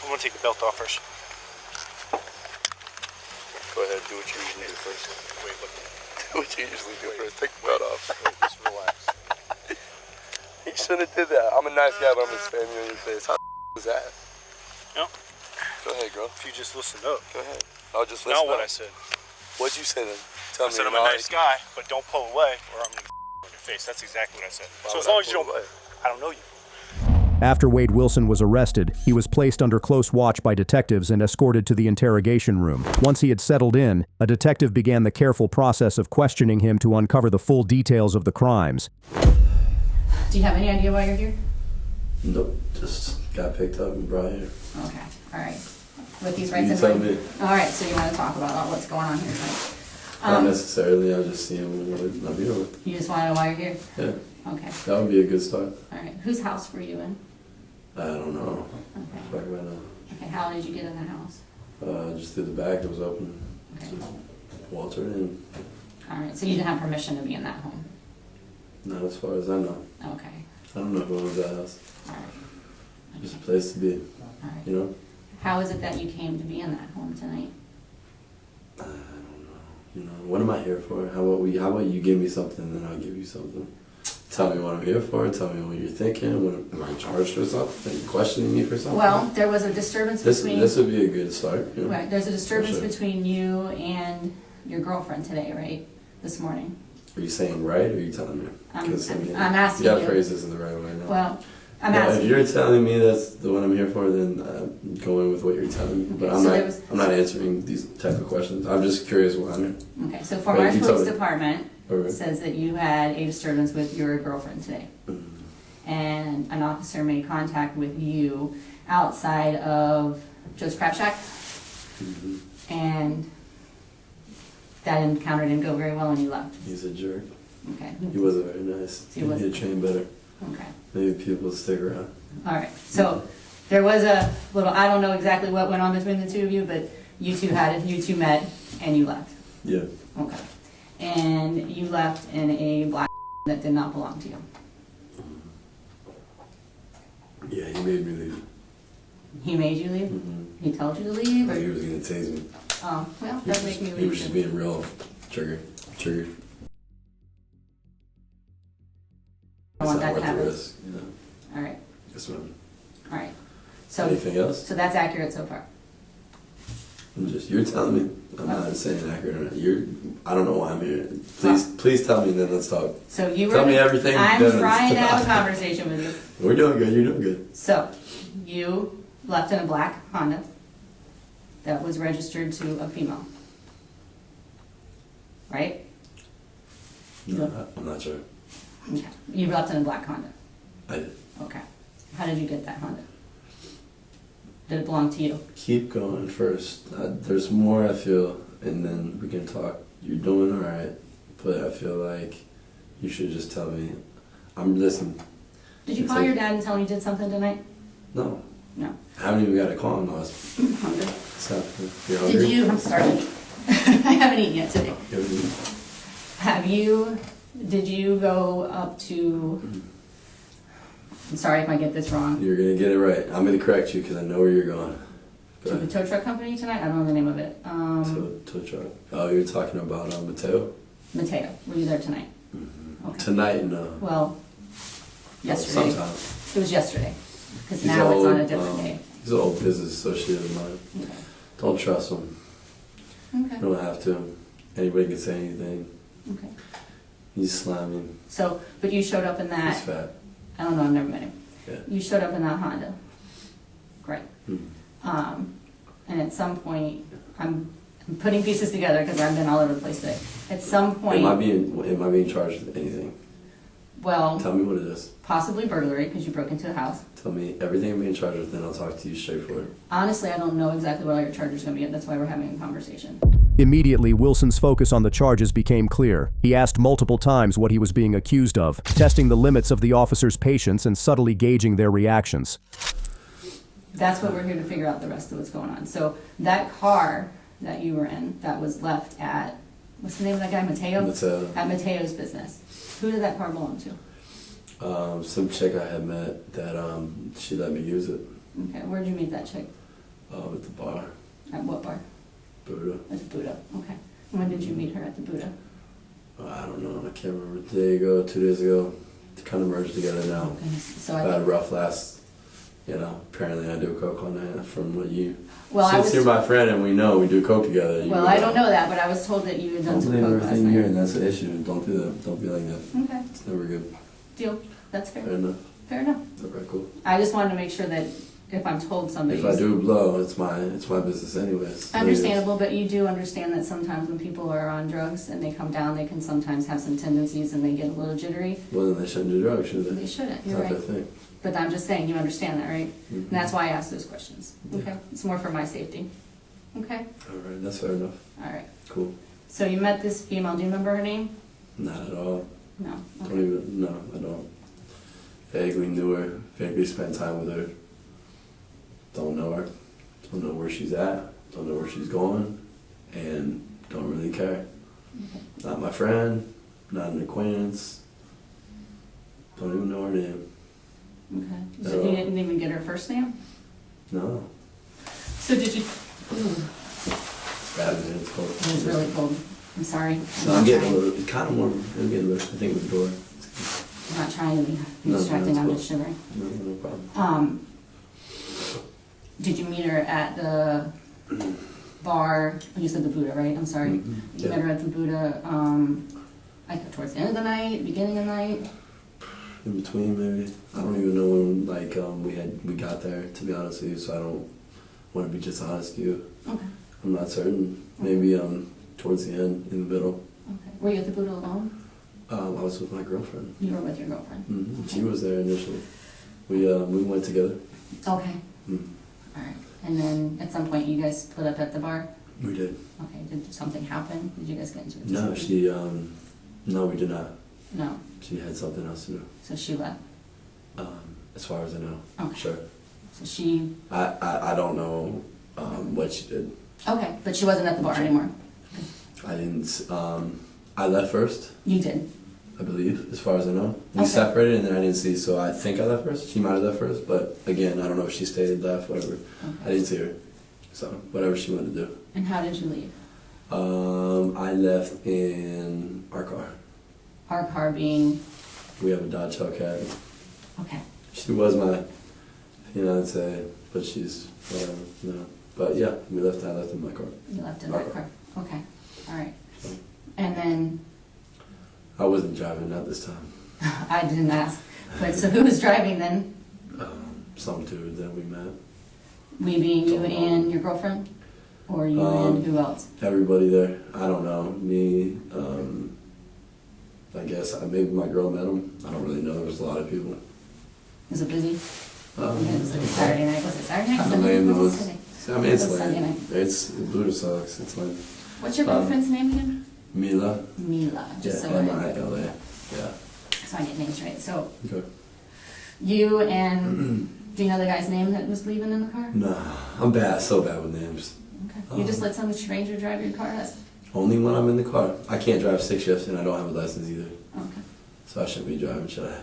I'm gonna take the belt off first. Go ahead, do what you usually do first. Wait, look. Do what you usually do first. Take the belt off. Just relax. You shouldn't have did that. I'm a nice guy, but I'm gonna spam you in your face. How was that? No. Go ahead, girl. If you just listened up. Go ahead. I'll just listen Now up. what I said. What'd you say then? Tell me. I said I'm a nice guy, but don't pull away or I'm gonna in your face. That's exactly what I said. So as long as you don't, I don't know you. After Wade Wilson was arrested, he was placed under close watch by detectives and escorted to the interrogation room. Once he had settled in, a detective began the careful process of questioning him to uncover the full details of the crimes. Do you have any idea why you're here? Nope, just got picked up and brought here. Okay, all right. With these rights You in tell mind. me. All right, so you want to talk about what's going on here tonight? Not necessarily, I'll just see him when I'm here with. You just want to know why you're here? Yeah. Okay. That would be a good start. All right. Whose house were you in? I don't know. Okay. Fuck right now. Okay. How did you get in the house? Just through the back, it was open. Okay. So Walter in. All right. So you didn't have permission to be in that home? Not as far as I know. Okay. I don't know who owns that house. All right. Just a place to be. All right. You know? How is it that you came to be in that home tonight? I don't know. You know, what am I here for? How about you give me something and then I'll give you something? Tell me what I'm here for. Tell me what you're thinking. Am I charged for something? Are you questioning me for something? Well, there was a disturbance between... This would be a good start. You know? Right. There's a disturbance For sure. between you and your girlfriend today, right? This morning. Are you saying right or are you telling me? I'm asking you. gotta you. phrase this in the right way. No? Well, I'm No, asking if you're telling me that's the one I'm here for, then I'm going with what you're telling me. But Okay, I'm not answering these type of questions. I'm just curious why I'm here. Okay, so Fort Right, Myers you tell Police me. Department Okay. says that you had a disturbance with your girlfriend today. And an officer made contact with you outside of Joe's Crab Shack. And that encounter didn't go very well and you left. He's a jerk. Okay. He wasn't very nice. He He need to wasn't. train better. Okay. Maybe people stick around. All right. So there was a little, I don't know exactly what went on between the two of you, but you two met and you left. Yeah. Okay. And you left in a black that did not belong to you. Yeah, he made me leave. He made you leave? He told you to leave? Or? He was gonna tase me. Oh, well, that make me leave. He was just being real triggered. I want It's that not to worth the happen. risk, you know. All right. That's what All right. So Anything else? So that's accurate so far. you're telling me. I'm not saying accurate or not. I don't know why I'm here. Please tell me and then let's talk. So you were. Tell me everything. I'm then trying to let's have a talk. conversation with you. We're doing good. You're doing good. So you left in a black Honda that was registered to a female, right? No, I'm not sure. Okay. You left in a black Honda. I did. Okay. How did you get that Honda? Did it belong to you? Keep going first. There's more I feel, and then we can talk. You're doing all right, but I feel like you should just tell me. I'm listening. Did you It's call like- your dad and tell him you did something tonight? No. No. I haven't even got to call him. I was Hungry. What's happening? You're hungry? Did you? I'm sorry. I haven't eaten yet today. You haven't eaten? Have you? Did you go up to? I'm sorry if I get this wrong. You're gonna get it right. I'm gonna correct you because I know where you're going. Go To the ahead. tow truck company tonight? I don't know the name of it. Tow truck. Oh, you're talking about Mateo? Mateo. Were you there tonight? Okay. Tonight, no. Well, Yesterday. Sometimes. It was yesterday. Because He's now it's on a old, different day. He's an old business associate of mine. Okay. Don't trust him. Okay. You don't have to. Anybody can say anything. Okay. He's slimy. So, but you showed up in that. He's fat. I don't know, I've never met him. Yeah. You showed up in that Honda. Great. Hmm. And at some point, I'm putting pieces together because I've been all over the place today. At some point, Am I being charged with anything? well, Tell me what it is. possibly burglary because you broke into a house. Tell me everything I'm being charged with, then I'll talk to you straightforward. Honestly, I don't know exactly what all your charges are going to be. That's why we're having a conversation. Immediately, Wilson's focus on the charges became clear. He asked multiple times what he was being accused of, testing the limits of the officer's patience and subtly gauging their reactions. That's what we're here to figure out the rest of what's going on. So that car that you were in that was left at, what's the name of that guy, Mateo? Mateo. At Mateo's business. Who did that car belong to? Some chick I had met that she let me use it. Okay, where'd you meet that chick? At the bar. At what bar? Buddha. At the Buddha, okay. When did you meet her at the Buddha? I don't know. I can't remember. A day ago, 2 days ago. They kind of merged together now. Okay, so I had a rough last. Apparently I do coke on that from what you. Well, Since you're my friend and we know we do coke together. Well, I don't know that, but I was told that you had done Don't some believe coke last everything you hear, night. and that's the issue. Don't do that. Don't be like that. Okay, It's never good. deal. That's fair. Fair enough. Fair enough. Okay, cool. I just wanted to make sure that if I'm told somebody. If I do blow, it's my business anyways. Understandable, but you do understand that sometimes when people are on drugs and they come down, they can sometimes have some tendencies and they get a little jittery. Well, then they shouldn't do drugs, should they? They shouldn't, you're That's right. not their thing. But I'm just saying, you understand that, right? Mm-hmm. And that's why I asked those questions. Yeah. Okay? It's more for my safety. Okay? Alright, that's fair enough. All right. Cool. So you met this female. Do you remember her name? Not at all. No. Okay. Don't even, no, I don't. Vaguely knew her, vaguely spent time with her. Don't know her. Don't know where she's at. Don't know where she's going. And don't really care. Okay. Not my friend, not an acquaintance. Don't even know her name. Okay. So you didn't even get her first name? No. So did you? Ooh, It's bad, man. It's cold. it was really cold. I'm sorry. No, I'm getting a little, kind of warm. I'm getting a little, I think with the door. I'm not trying to be No, distracting. it's I'm cool. just shivering. No problem. Did you meet her at the bar? You said the Buddha, right? I'm sorry. Mhm. You Yeah. met her at the Buddha, like towards the end of the night, beginning of the night? In between, maybe. I don't even know when, like, we got there, to be honest with you, so I don't want to be just honest with you. Okay. I'm not certain. Maybe, towards the end, in the middle. Okay. Were you at the Buddha alone? I was with my girlfriend. You were with your girlfriend? Mm-hmm. She was there initially. We went together. Okay. Mm. All right. And then at some point you guys split up at the bar? We did. Okay. Did something happen? Did you guys get into a No, dispute? no, we did not. No. She had something else to do. So she left? As far as I know. Okay. Sure. So she... I don't know what she did. Okay. But she wasn't at the bar anymore? I didn't, I left first. You did? I believe, as far as I know. We Okay. separated and then I didn't see, so I think I left first. She might have left first, but again, I don't know if she stayed, left, whatever. Okay. I didn't see her. So, whatever she wanted to do. And how did you leave? I left in our car. Our car being... We have a Dodge Hellcat. Okay. She was my fiance, but she's whatever, no. But yeah, I left in my car. You left in Our that car. Okay. All right. And then... I wasn't driving, not this time. I didn't ask. But so who was driving then? Some dude that we met. We being you and your girlfriend? Or you and who else? Everybody there. I don't know. Me, I guess maybe my girl met him. I don't really know. There was a lot of people. Was it busy? It was like a Saturday night. Was it Saturday night? Kind of Sunday? lame. Was it Sunday? I mean, it's It was Sunday lame. night. It's Buddha sucks. It's lame. What's your girlfriend's name again? Mila. Mila. Just Yeah, so M-I-L-A. Yeah. So I get names right. So Okay. you and do you know the guy's name that was leaving in the car? No, I'm bad. So bad with names. Okay. You just let some stranger drive your car? That's Only when I'm in the car. I can't drive 6 shifts and I don't have a license either. okay. So I shouldn't be driving, should I?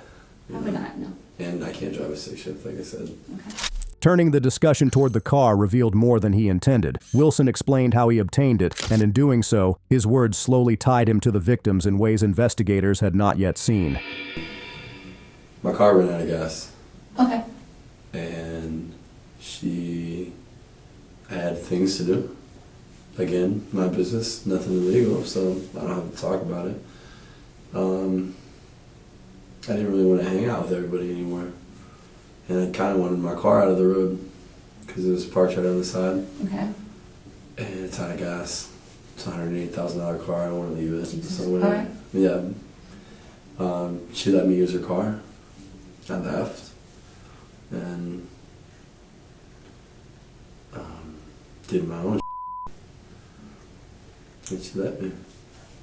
Probably not. No. And I can't drive a 6 shift, like I said. Okay. Turning the discussion toward the car revealed more than he intended. Wilson explained how he obtained it, and in doing so, his words slowly tied him to the victims in ways investigators had not yet seen. my car ran out of gas. Okay. And I had things to do. Again, my business, nothing illegal, so I don't have to talk about it. I didn't really want to hang out with everybody anymore. And I kind of wanted my car out of the road because it was parked right on the side. Okay. And it's out of gas. It's a $108,000 car. I don't want to leave it. Jesus. So All right. yeah. She let me use her car. I left. And did my own and she let me.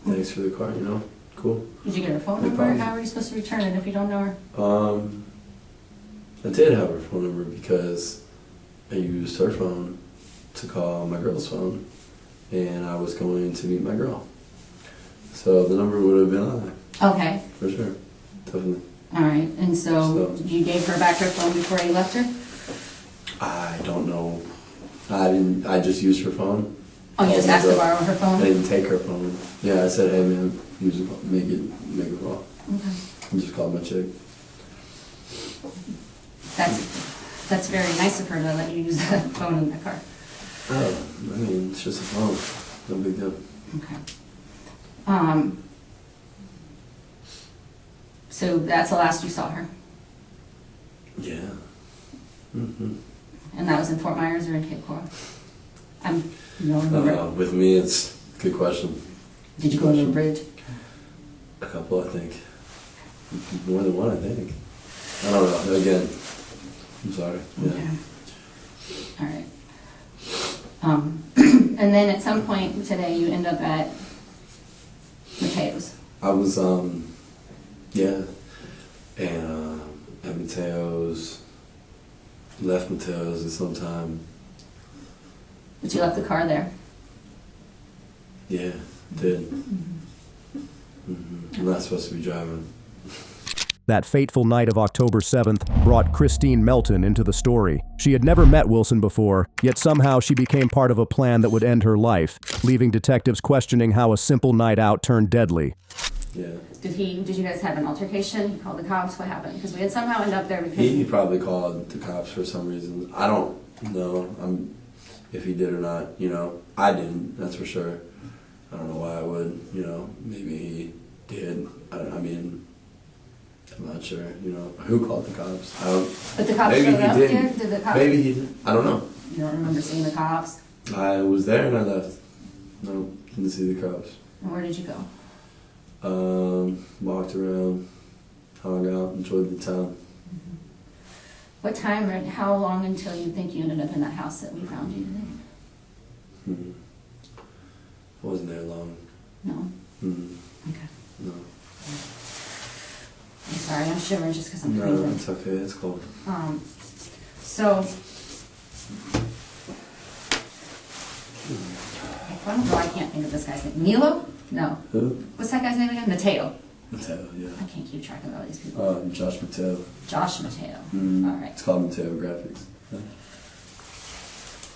Thanks for the car, you know. Cool. Did you get her phone No number? problem. How are you supposed to return it if you don't know her? I did have her phone number because I used her phone to call my girl's phone, and I was going to meet my girl. So the number would have been on there. Okay. For sure. Definitely. All right. And so you gave her back her phone before you left her? I don't know. I just used her phone. Oh, you just asked to borrow her phone? I didn't take her phone. Yeah, I said, hey man, use a phone. Make a call. Okay. I just called my chick. That's very nice of her to let you use the phone in the car. Oh, I mean, it's just a phone. No big deal. Okay. So that's the last you saw her? Yeah. Mm-hmm. And that was in Fort Myers or in Cape Coral? You don't remember? With me, it's a good question. Did you go to the bridge? A couple, I think. More than one, I think. I don't know. Again, I'm sorry. Yeah. Okay. All right. And then at some point today, you end up at Mateo's. I was, yeah. And at Mateo's, left Mateo's at some time. But you left the car there? Yeah, did. I'm not supposed to be driving. That fateful night of October 7th brought Christine Melton into the story. She had never met Wilson before, yet somehow she became part of a plan that would end her life, leaving detectives questioning how a simple night out turned deadly. Yeah. Did you guys have an altercation? He called the cops? What happened? Because we had somehow ended up there because... He probably called the cops for some reason. I don't know if he did or not, you know. I didn't, that's for sure. I don't know why I would, you know. Maybe he did. I mean, I'm not sure, you know. Who called the cops? But the cops maybe showed he up didn't. here? Did the cops... Maybe he did. I don't know. You don't remember seeing the cops? I was there and I left. No, didn't see the cops. And where did you go? Walked around, hung out, enjoyed the town. What time or how long until you think you ended up in that house that we found you today? I wasn't there long. No? Okay. No. I'm sorry, I'm shivering just because I'm No, freezing. it's okay, it's cold. So... I don't know, I can't think of this guy's name. Milo? No. Who? What's that guy's name again? Mateo. Mateo, yeah. I can't keep track of all these people. Josh Mateo. Josh Mateo. All right. It's called Mateo Graphics. Yeah.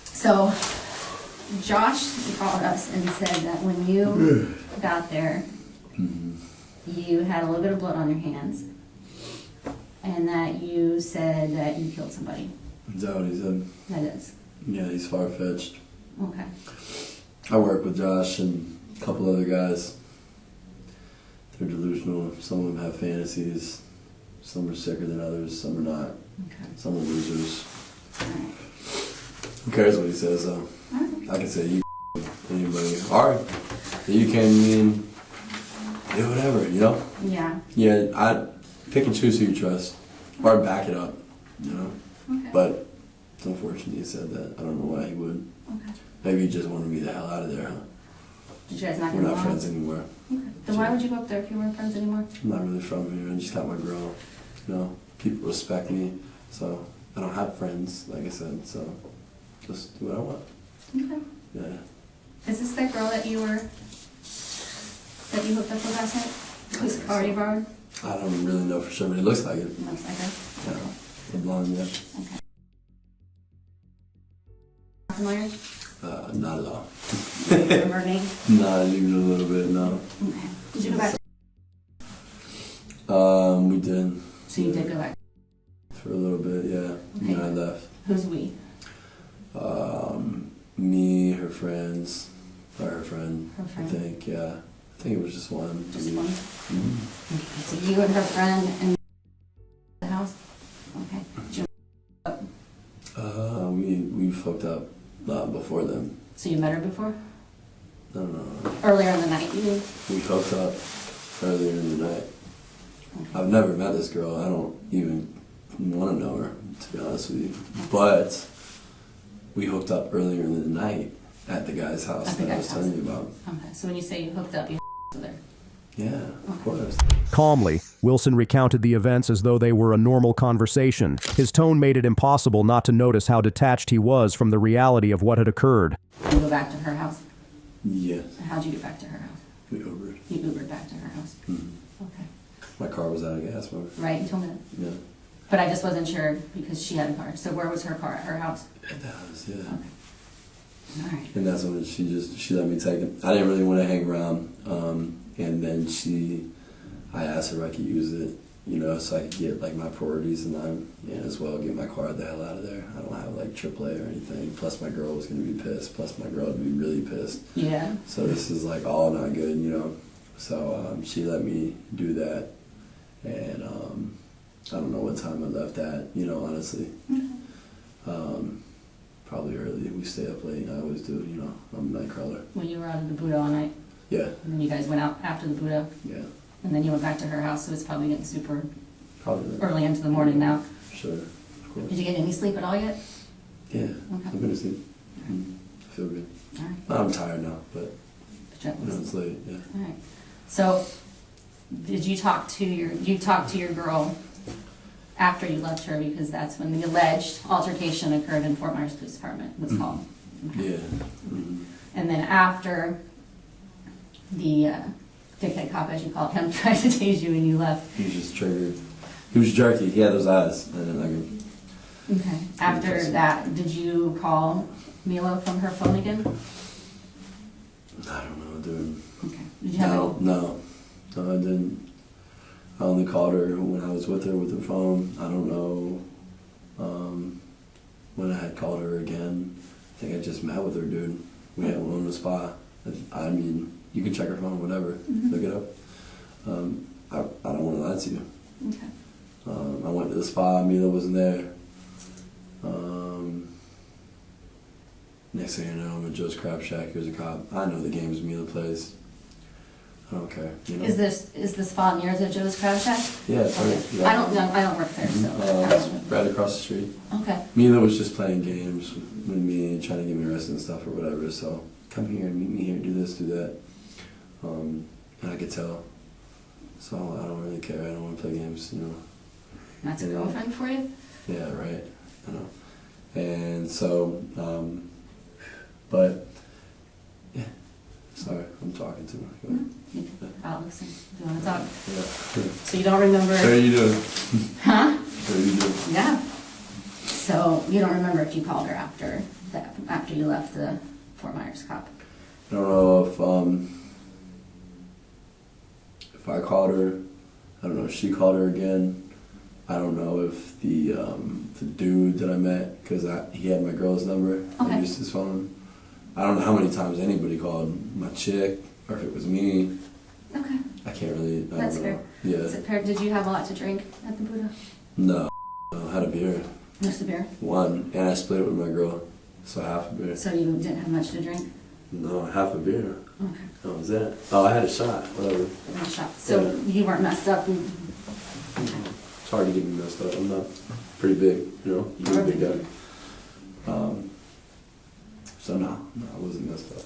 So, Josh called us and said that when you got there, you had a little bit of blood on your hands, and that you said that you killed somebody. Is that what he said? That is. Yeah, he's far-fetched. Okay. I work with Josh and a couple other guys. They're delusional. Some of them have fantasies. Some are sicker than others. Some are not. Okay. Some are losers. Who cares what he says, though? I can say you anybody. Alright. You can mean do whatever, you know? Yeah. Yeah, I pick and choose who you trust. Or back it up, you know? Okay. But it's unfortunate he said that. I don't know why he would. Okay. Maybe he just wanted me the hell out of there, huh? Did you guys not We're get not along? friends anymore. Okay. Then why would you go up there if you weren't friends anymore? I'm not really from here. I just got my girl. You know, people respect me. So I don't have friends, like I said. So just do what I want. Okay. Yeah. Is this that girl that you hooked up with last night? Who's car you borrowed? I don't really know for sure, but it looks like it. Looks like her. Yeah. The blonde, yeah. Okay. Familiar? Not at all. Remember her name? Not even a little bit, no. Okay. Did you go back? We did. So you did go back? For a little bit, yeah. Okay. And I left. Who's we? Me, her friends, or her friend. Her friend. I think, yeah. I think it was just one. Just one? Mm-hmm. Okay, so you and her friend in the house? Okay. Did you We hooked up before then. So you met her before? No. Earlier in the night, you mean? We hooked up earlier in the night. I've never met this girl. I don't even want to know her, to be honest with you. But we hooked up earlier in the night at the guy's house that I was telling you about. Okay, so when you say you hooked up, you with her? Yeah, of course. Calmly, Wilson recounted the events as though they were a normal conversation. His tone made it impossible not to notice how detached he was from the reality of what had occurred. You go back to her house? Yes. How'd you get back to her house? We Ubered. You Ubered back to her house? Mm-hmm. Okay. My car was out of gas, remember? Right, you told me that. Yeah. But I just wasn't sure because she had a car. So where was her car? At her house? At the house, yeah. Okay. All right. And that's when she let me take it. I didn't really want to hang around. And then I asked her if I could use it, so I could get like my priorities and as well get my car the hell out of there. I don't have like AAA or anything. Plus my girl was gonna be pissed. Plus my girl would be really pissed. Yeah. So this is like all not good, So she let me do that, and I don't know what time I left at, honestly. Probably early. We stay up late. I always do, I'm a night crawler. Well, you were out of the Buddha all night? Yeah. And then you guys went out after the Buddha? Yeah. And then you went back to her house, so it's probably getting super Probably early into the morning now. Sure, of course. Did you get any sleep at all yet? Yeah, Okay. I'm gonna sleep. I feel good. All right. I'm tired now, but it's late, yeah. All right. So, did you talk to your girl after you left her, because that's when the alleged altercation occurred in Fort Myers Police Department, was called? Okay. Yeah. Mm-hmm. And then after the dickhead cop, as you call him, tried to tase you and you left. He was just triggered. He was jerky. He had those eyes. I didn't like him. Okay. After that, did you call Mila from her phone again? I don't know, dude. Okay. Did you have No, I didn't. I only called her when I was with her with her phone. I don't know when I had called her again. I think I just met with her, dude. We had one in the spa. I mean, you can check her phone, whatever. Mm-hmm. Look it up. I don't want to lie to you. Okay. I went to the spa. Mila wasn't there. Next thing you know, I'm at Joe's Crab Shack. Here's a cop. I know the games Mila plays. I don't care. Is the spa near the Joe's Crab Shack? Yeah, it's right. Yeah. I don't work there, so. It's right across the street. Okay. Mila was just playing games with me, trying to get me arrested and stuff or whatever. So come here and meet me here, do this, do that. And I could tell. So I don't really care. I don't want to play games, That's a girlfriend for you? Yeah, right. I know. And so, but yeah. Sorry, I'm talking too much. I'll listen. Do you want to talk? Yeah. So you don't remember? How are you doing? Huh? How are you doing? Yeah. So you don't remember if you called her after you left the Fort Myers cop? I don't know if I called her. I don't know if she called her again. I don't know if the dude that I met, because he had my girl's number. Okay. I used his phone. I don't know how many times anybody called my chick, or if it was me. Okay. I can't really. That's don't fair. know. Yeah. Is it fair? Did you have a lot to drink at the Buddha? No, I had a beer. Just a beer? One, and I split it with my girl, so half a beer. So you didn't have much to drink? No, half a beer. Okay. That was it. Oh, I had a shot. Whatever. A shot. So you weren't messed up? It's hard to get me messed up. I'm not pretty big, pretty big guy. So no, I wasn't messed up.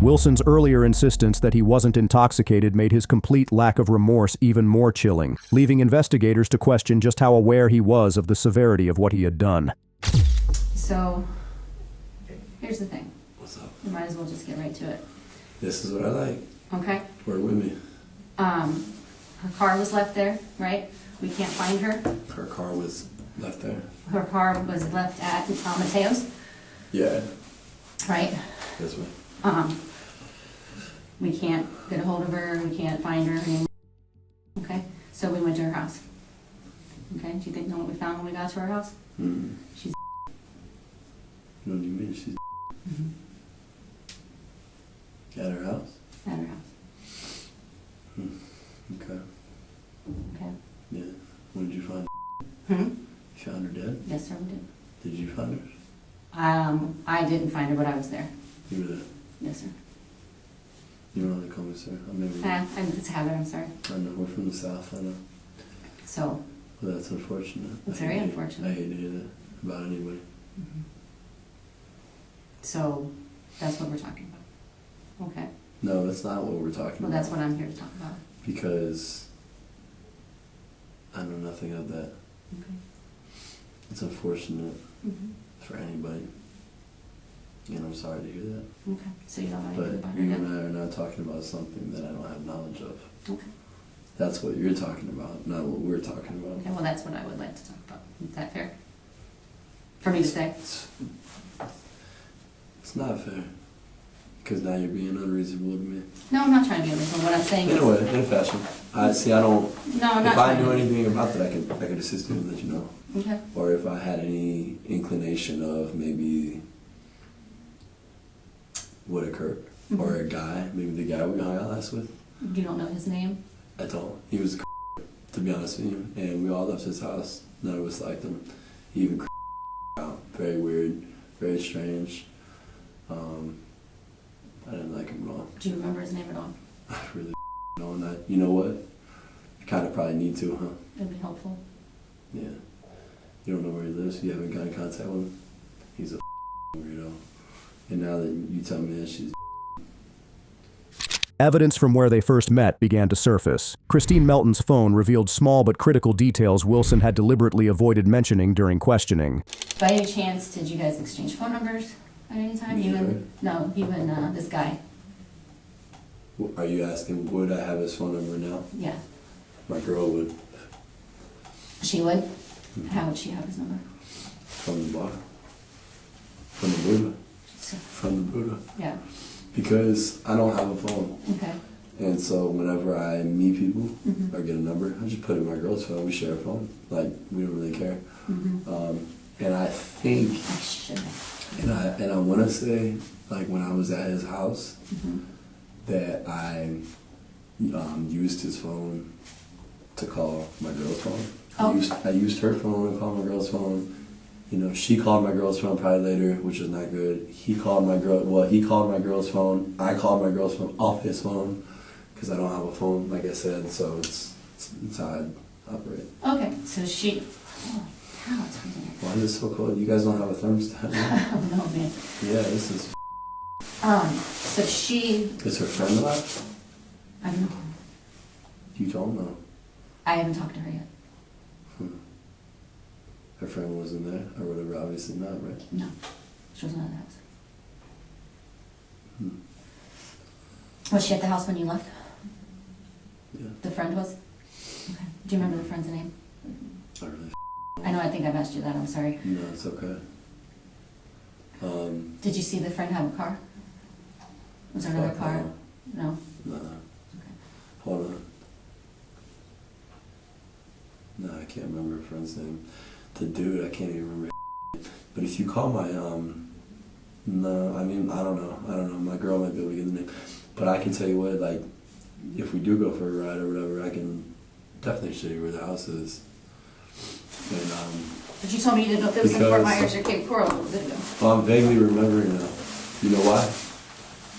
Wilson's earlier insistence that he wasn't intoxicated made his complete lack of remorse even more chilling, leaving investigators to question just how aware he was of the severity of what he had done. So, here's the thing. What's up? You might as well just get right to it. This is what I like. Okay? Work with me. Her car was left there, right? We can't find her. Her car was left there. Her car was left at Mateo's, Yeah. right? This way. We can't get a hold of her, we can't find her. Okay? So we went to her house. when we got to our house? Mm. She's. What do you mean she's? At her house? At her house. Okay. Okay. Yeah. When did you find Hmm? You found her dead? Yes, sir, we did. Did you find her? I didn't find her, but I was there. You were there? Yes, sir. You don't have to call me sir. I'm never. It's a habit, I'm sorry. I know, we're from the South, I know. So. Well, that's unfortunate. It's very unfortunate. I hate to hear that about anybody. So, that's what we're talking about. Okay. No, that's not what we're talking Well, about. that's what I'm here to talk about. Because I know nothing of that. Okay. It's unfortunate Mhm. for anybody. And I'm sorry to hear that. Okay. So you don't know But anything about her you yet? and I are not talking about something that I don't have knowledge of. Okay. That's what you're talking about, not what we're talking about. Okay, well, that's what I would like to talk about. Is that fair? For me to say? It's not fair. Because now you're being unreasonable to me. No, I'm not trying to be unreasonable. What I'm saying In is. a way, in a fashion. I don't. No, I'm not If I trying knew to. anything about that, I could assist you and let you know. Okay. Or if I had any inclination of maybe what occurred. Or a guy, maybe the guy we hung out last with. You don't know his name? I don't. He was to be honest with you. And we all left his house. None of us liked him. He even out. Very weird, very strange. I didn't like him at all. Do you remember his name at all? I really don't. That. You know what? You kind of probably need to, huh? It'd be helpful. Yeah. You don't know where he lives. You haven't got in contact with him. He's a weirdo. And now that you tell me that she's Evidence from where they first met began to surface. Christine Melton's phone revealed small but critical details Wilson had deliberately avoided mentioning during questioning. By any chance, did you guys exchange phone numbers at any time? Me, You right? and no, you and this guy. Are you asking, would I have his phone number now? Yeah. My girl would. She would. How would she have his number? From the bar. From the Buddha. From the Buddha. Yeah. Because I don't have a phone. Okay. And so whenever I meet people Mhm. or get a number, I just put it in my girl's phone. We share a phone. Like, we don't really care. Mhm. And I think, I should. and I want to say, like when I was at his house, that I used his phone to call my girl's phone. Oh. I used her phone to call my girl's phone. You know, she called my girl's phone probably later, which was not good. He called my girl's phone. I called my girl's phone off his phone because I don't have a phone, like I said. So it's how I operate. Okay, so she. Holy cow, it's freezing here. Why is it so cold? You guys don't have a thermostat? I don't know, man. Yeah, this is. So she. Is her friend alive? I don't know. You don't know. I haven't talked to her yet. Her friend wasn't there, or whatever. Obviously not, right? No, she wasn't at the house. Was she at the house when you left? Yeah. The friend was? Okay. Do you remember the friend's name? I really. I know, I think I've asked you that, I'm sorry. No, it's okay. Did you see the friend have a car? Was there another Fuck car? No? No. Okay. Hold on. No, I can't remember her friend's name. The dude, I can't even remember. But if you call my, no, I mean, I don't know. My girl might be able to get the name. But I can tell you what, like, if we do go for a ride or whatever, I can definitely show you where the house is. And, But you told me you didn't know if it was in Fort Myers or Cape Coral a little bit ago. well, I'm vaguely remembering now. You know why?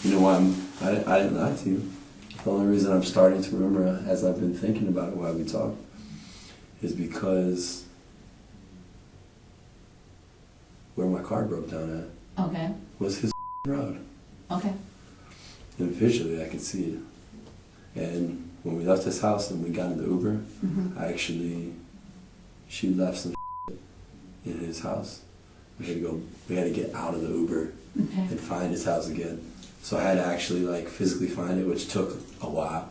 You know why I didn't lie to you. The only reason I'm starting to remember as I've been thinking about it while we talk is because where my car broke down at Okay. was his road. Okay. And visually I could see it. And when we left his house and we got in the Uber, she left some in his house. We had to get out of the Uber and find his house again. So I had to actually like physically find it, which took a while.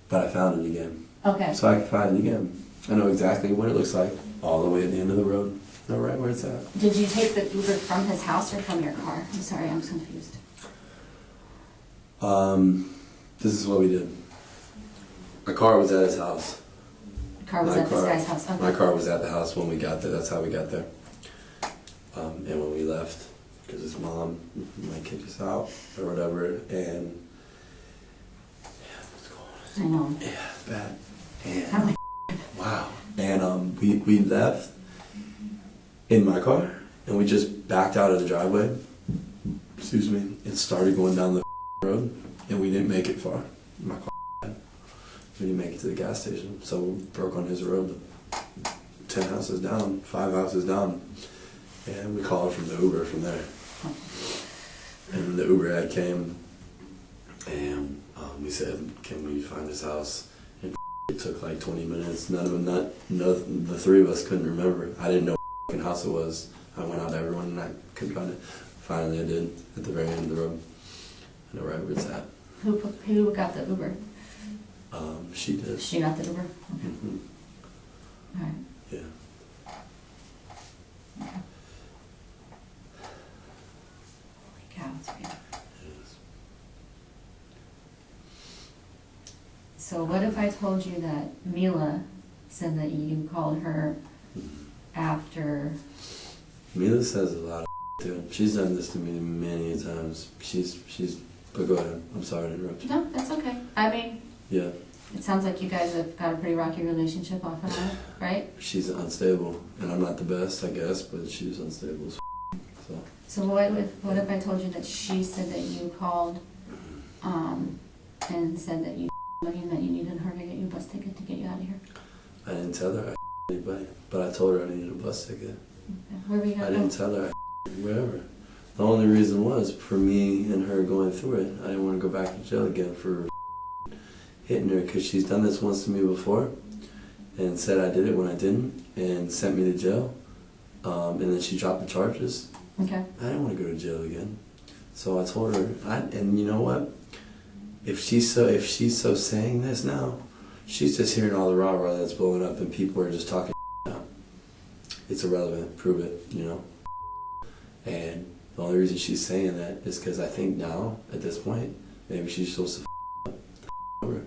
But I found it again. Okay. So I can find it again. I know exactly what it looks like, all the way at the end of the road. Know right where it's at. Did you take the Uber from his house or from your car? I'm sorry, I'm confused. This is what we did. My car was at his house. The car was at this guy's house. Okay. My car was at the house when we got there. That's how we got there. And when we left, because his mom might kick us out or whatever, and I know. yeah, it's bad. And wow. And we left in my car, and we just backed out of the driveway. Excuse me. And started going down the road, and we didn't make it far. My car. We didn't make it to the gas station, so we broke on his road. 10 houses down, 5 houses down, and we called from the Uber from there. And the Uber ad came, and we said, "Can we find this house?" And it took like 20 minutes. The three of us couldn't remember. I didn't know what house it was. I went out to everyone, and I couldn't find it. Finally, I did at the very end of the road. I know right where it's at. Who got the Uber? She did. She got the Uber? Okay. Mm-hmm. All right. Yeah. Okay. Holy cow, it's weird. Yes. So what if I told you that Mila said that you called her after... Mila says a lot of too. She's done this to me many times. But go ahead. I'm sorry to interrupt you. No, that's okay. I mean... Yeah. It sounds like you guys have got a pretty rocky relationship off and on, right? She's unstable, and I'm not the best, I guess, but she's unstable as so. So what if I told you that she said that you called and said that you money and that you needed her to get you a bus ticket to get you out of here? I didn't tell her anybody, but I told her I needed a bus ticket. Okay. Where were you going? I didn't tell her wherever. The only reason was for me and her going through it. I didn't want to go back to jail again for hitting her, because she's done this once to me before and said I did it when I didn't and sent me to jail, and then she dropped the charges. Okay. I didn't want to go to jail again, so I told her. And you know what? If she's so saying this now, she's just hearing all the rah-rah that's blowing up and people are just talking now. It's irrelevant. Prove it, you know. And the only reason she's saying that is because I think now, at this point, maybe she's supposed to over.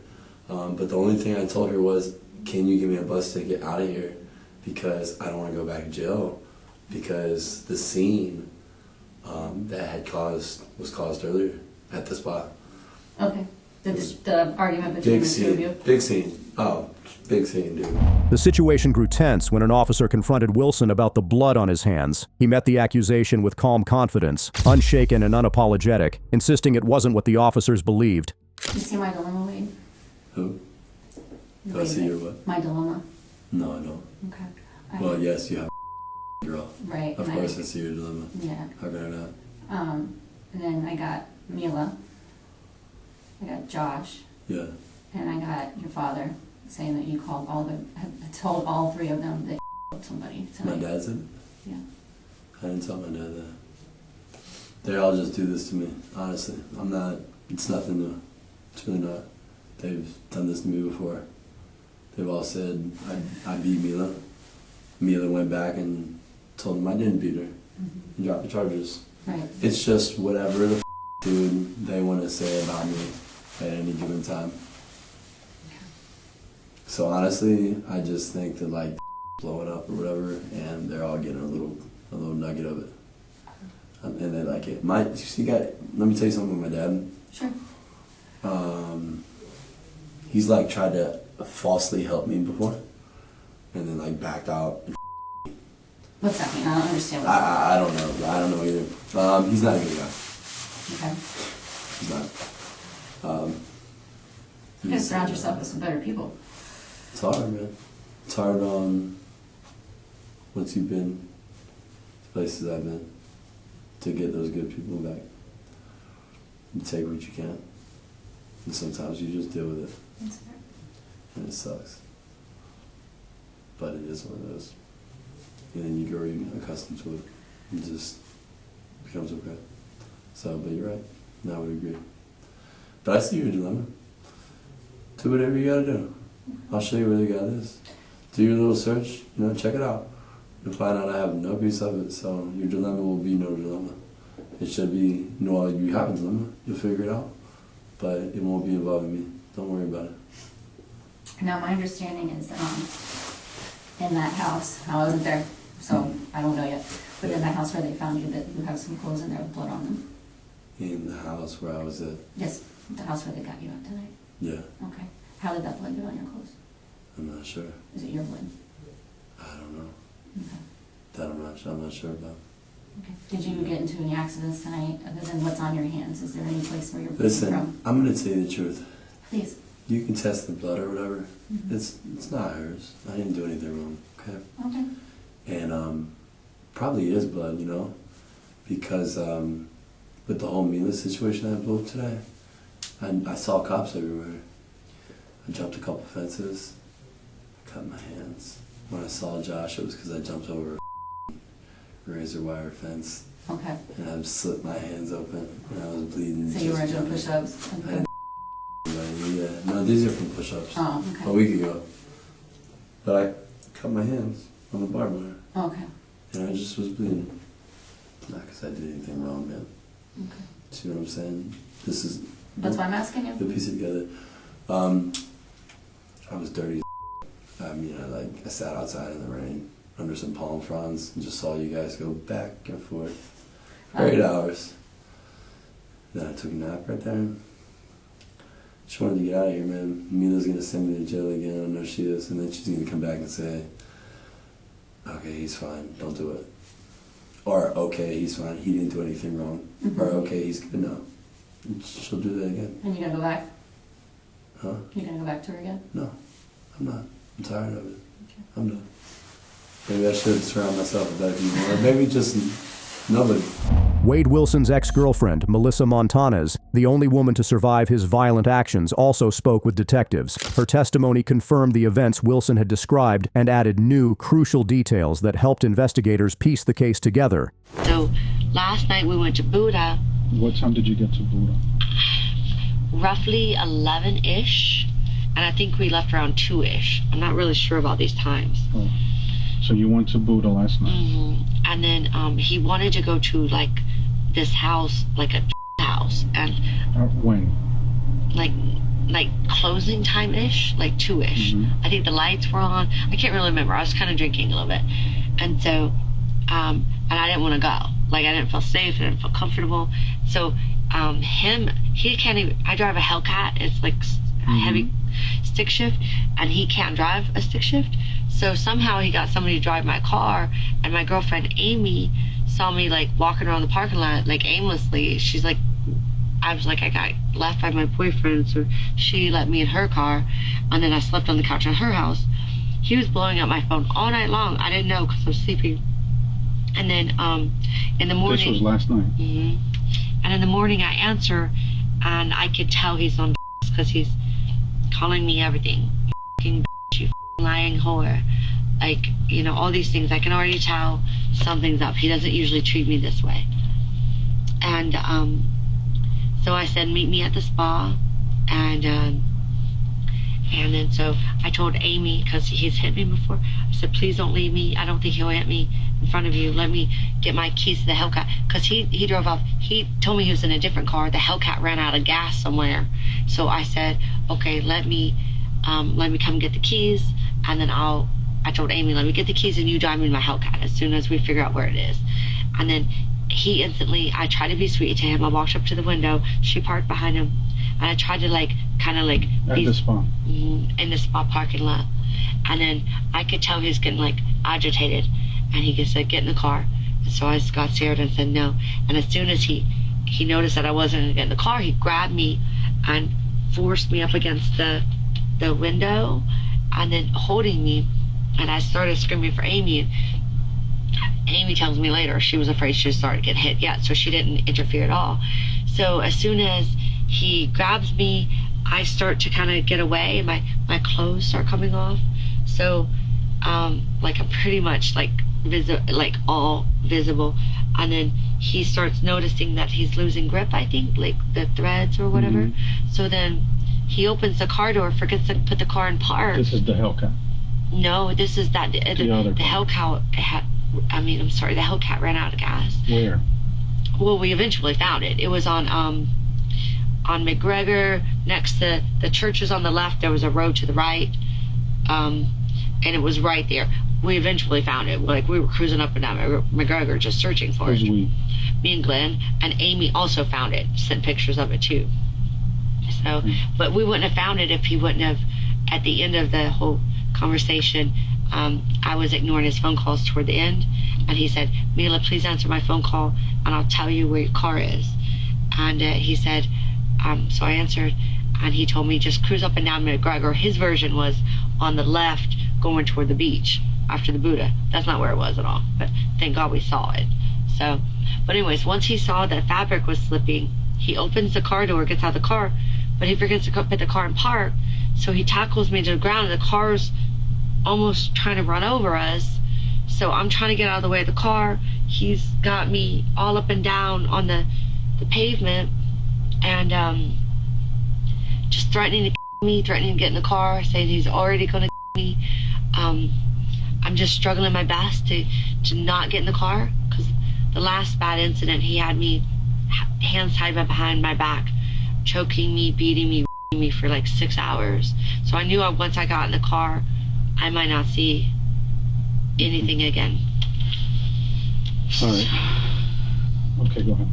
But the only thing I told her was, can you give me a bus ticket out of here, because I don't want to go back to jail, because the scene that was caused earlier at the spot. Okay. The argument between the two of you? Big scene. Oh, big scene, dude. The situation grew tense when an officer confronted Wilson about the blood on his hands. He met the accusation with calm confidence, unshaken and unapologetic, insisting it wasn't what the officers believed. You see my dilemma, Wade? Who? Do I see your what? My dilemma. No, I don't. Okay. Well, yes, you have a girl. Right. Of course I see your dilemma. Yeah. How could I not? And then I got Mila. I got Josh. Yeah. And I got your father saying that you called told all three of them that you killed somebody tonight. My dad said it? Yeah. I didn't tell my dad that. They all just do this to me, honestly. It's nothing new. It's really not. They've done this to me before. They've all said I beat Mila. Mila went back and told them I didn't beat her. Mm-hmm. And dropped the charges. Right. It's just whatever the dude they want to say about me at any given time. So honestly, I just think that like blowing up or whatever, and they're all getting a little nugget of it, and they like it. Let me tell you something with my dad. Sure. He's like tried to falsely help me before, and then like backed out. What's that mean? I don't understand. I don't know. I don't know either. He's not a good guy. Okay. He's not. You gotta surround yourself with some better people. It's hard, man. It's hard once you've been to places I've been to get those good people back. You take what you can, and sometimes you just deal with it. That's fair. And it sucks, but it is one of those. And then you grow accustomed to it. It just becomes okay. So, but you're right. No, I would agree. But I see your dilemma. Do whatever you gotta do. I'll show you where the guy is. Do your little search, check it out. You'll find out I have no piece of it, so your dilemma will be no dilemma. It should be, you have a dilemma, you'll figure it out, but it won't be involving me. Don't worry about it. Now, my understanding is in that house, I wasn't there, so I don't know yet, but in that house where they found you, that you have some clothes in there with blood on them. In the house where I was at? Yes, the house where they got you out tonight. Yeah. Okay. How did that blood get on your clothes? I'm not sure. Is it your blood? I don't know. Okay. That I'm not sure about. Okay. Did you get into any accidents tonight other than what's on your hands? Is there any place where you're bleeding Listen, from? I'm gonna tell you the truth. Please. You can test the blood or whatever. Mm-hmm. It's not hers. I didn't do anything wrong. Okay. Okay. And probably is blood, you know, because with the whole Mila situation I blew up today, I saw cops everywhere. I jumped a couple fences, cut my hands. When I saw Josh, it was because I jumped over a razor wire fence. Okay. And I slit my hands open, and I was bleeding. So you were doing push-ups? Okay. Yeah, no, these are from push-ups. Oh, okay. A week ago. But I cut my hands on the barbed wire. Okay. And I just was bleeding. Not because I did anything wrong, man. Okay. See what I'm saying? This is... That's why I'm asking you. The piece it together. I was dirty as I mean, I sat outside in the rain under some palm fronds and just saw you guys go back and forth for 8 hours. Then I took a nap right there. Just wanted to get out of here, man. Mila's gonna send me to jail again, I know she is, and then she's gonna come back and say, okay, he's fine, don't do it. Or, okay, he's fine, he didn't do anything wrong. Mm-hmm. Or, okay, he's good now. She'll do that again. And you're gonna go back? Huh? You're gonna go back to her again? No, I'm not. I'm tired of it. Okay. I'm done. Maybe I should surround myself with better people, or maybe just nobody. Wade Wilson's ex-girlfriend, Melissa Montanez, the only woman to survive his violent actions, also spoke with detectives. Her testimony confirmed the events Wilson had described and added new, crucial details that helped investigators piece the case together. So, last night we went to Buddha. What time did you get to Buddha? Roughly 11-ish, and I think we left around 2-ish. I'm not really sure about these times. Oh. So you went to Buddha last night? Mm-hmm. And then he wanted to go to, like, this house, like a house, and... when? Like closing time-ish, like 2-ish. Mm-hmm. I think the lights were on. I can't really remember. I was kind of drinking a little bit. And so, and I didn't want to go. Like, I didn't feel safe, I didn't feel comfortable. So, he can't even, I drive a Hellcat, it's like a heavy stick shift, and he can't drive a stick shift. So somehow he got somebody to drive my car, and my girlfriend Amy saw me like walking around the parking lot like aimlessly. She's like, I was like, I got left by my boyfriend, so she let me in her car, and then I slept on the couch in her house. He was blowing up my phone all night long. I didn't know because I was sleeping. And then in the morning... This was last night? Mm-hmm. And in the morning I answer, and I could tell he's on because he's calling me everything. You lying whore. Like, you know, all these things. I can already tell something's up. He doesn't usually treat me this way. And so I said, meet me at the spa. And then so I told Amy, because he's hit me before, I said, please don't leave me. I don't think he'll hit me in front of you. Let me get my keys to the Hellcat. Because he drove off. He told me he was in a different car. The Hellcat ran out of gas somewhere. So I said, okay, let me come get the keys. And then I told Amy, let me get the keys and you drive me to my Hellcat as soon as we figure out where it is. And then he instantly, I tried to be sweet to him. I walked up to the window. She parked behind him. And I tried to At the spa? In the spa parking lot. And then I could tell he was getting like agitated. And he just said, get in the car. And so I just got scared and said no. And as soon as he noticed that I wasn't going to get in the car, he grabbed me and forced me up against the window and then holding me. And I started screaming for Amy. And Amy tells me later she was afraid she started getting hit yet, so she didn't interfere at all. So as soon as he grabs me, I start to kind of get away, and my clothes start coming off. So like I'm pretty much like all visible. And then he starts noticing that he's losing grip, I think, like the threads or whatever. Mm-hmm. So then he opens the car door, forgets to put the car in park. This is the Hellcat? No, this is the Hellcat. The Hellcat ran out of gas. Where? Well, we eventually found it. It was on McGregor, next to the churches on the left. There was a road to the right, and it was right there. We eventually found it. Like, we were cruising up and down McGregor just searching for it. We? Me and Glenn, and Amy also found it, sent pictures of it too. So, but we wouldn't have found it if he wouldn't have, at the end of the whole conversation, I was ignoring his phone calls toward the end, and he said, Mila, please answer my phone call and I'll tell you where your car is. And he said, so I answered, and he told me just cruise up and down McGregor. His version was on the left going toward the beach after the Buddha. That's not where it was at all, but thank God we saw it. So, but anyways, once he saw that fabric was slipping, he opens the car door, gets out of the car, but he forgets to put the car in park, so he tackles me to the ground, and the car's almost trying to run over us. So I'm trying to get out of the way of the car. He's got me all up and down on the pavement, and just threatening to me, threatening to get in the car, saying he's already going to me. I'm just struggling my best to not get in the car, because the last bad incident, he had me hands tied behind my back, choking me, beating me for like 6 hours. So I knew once I got in the car, I might not see anything again. All right. Okay, go ahead.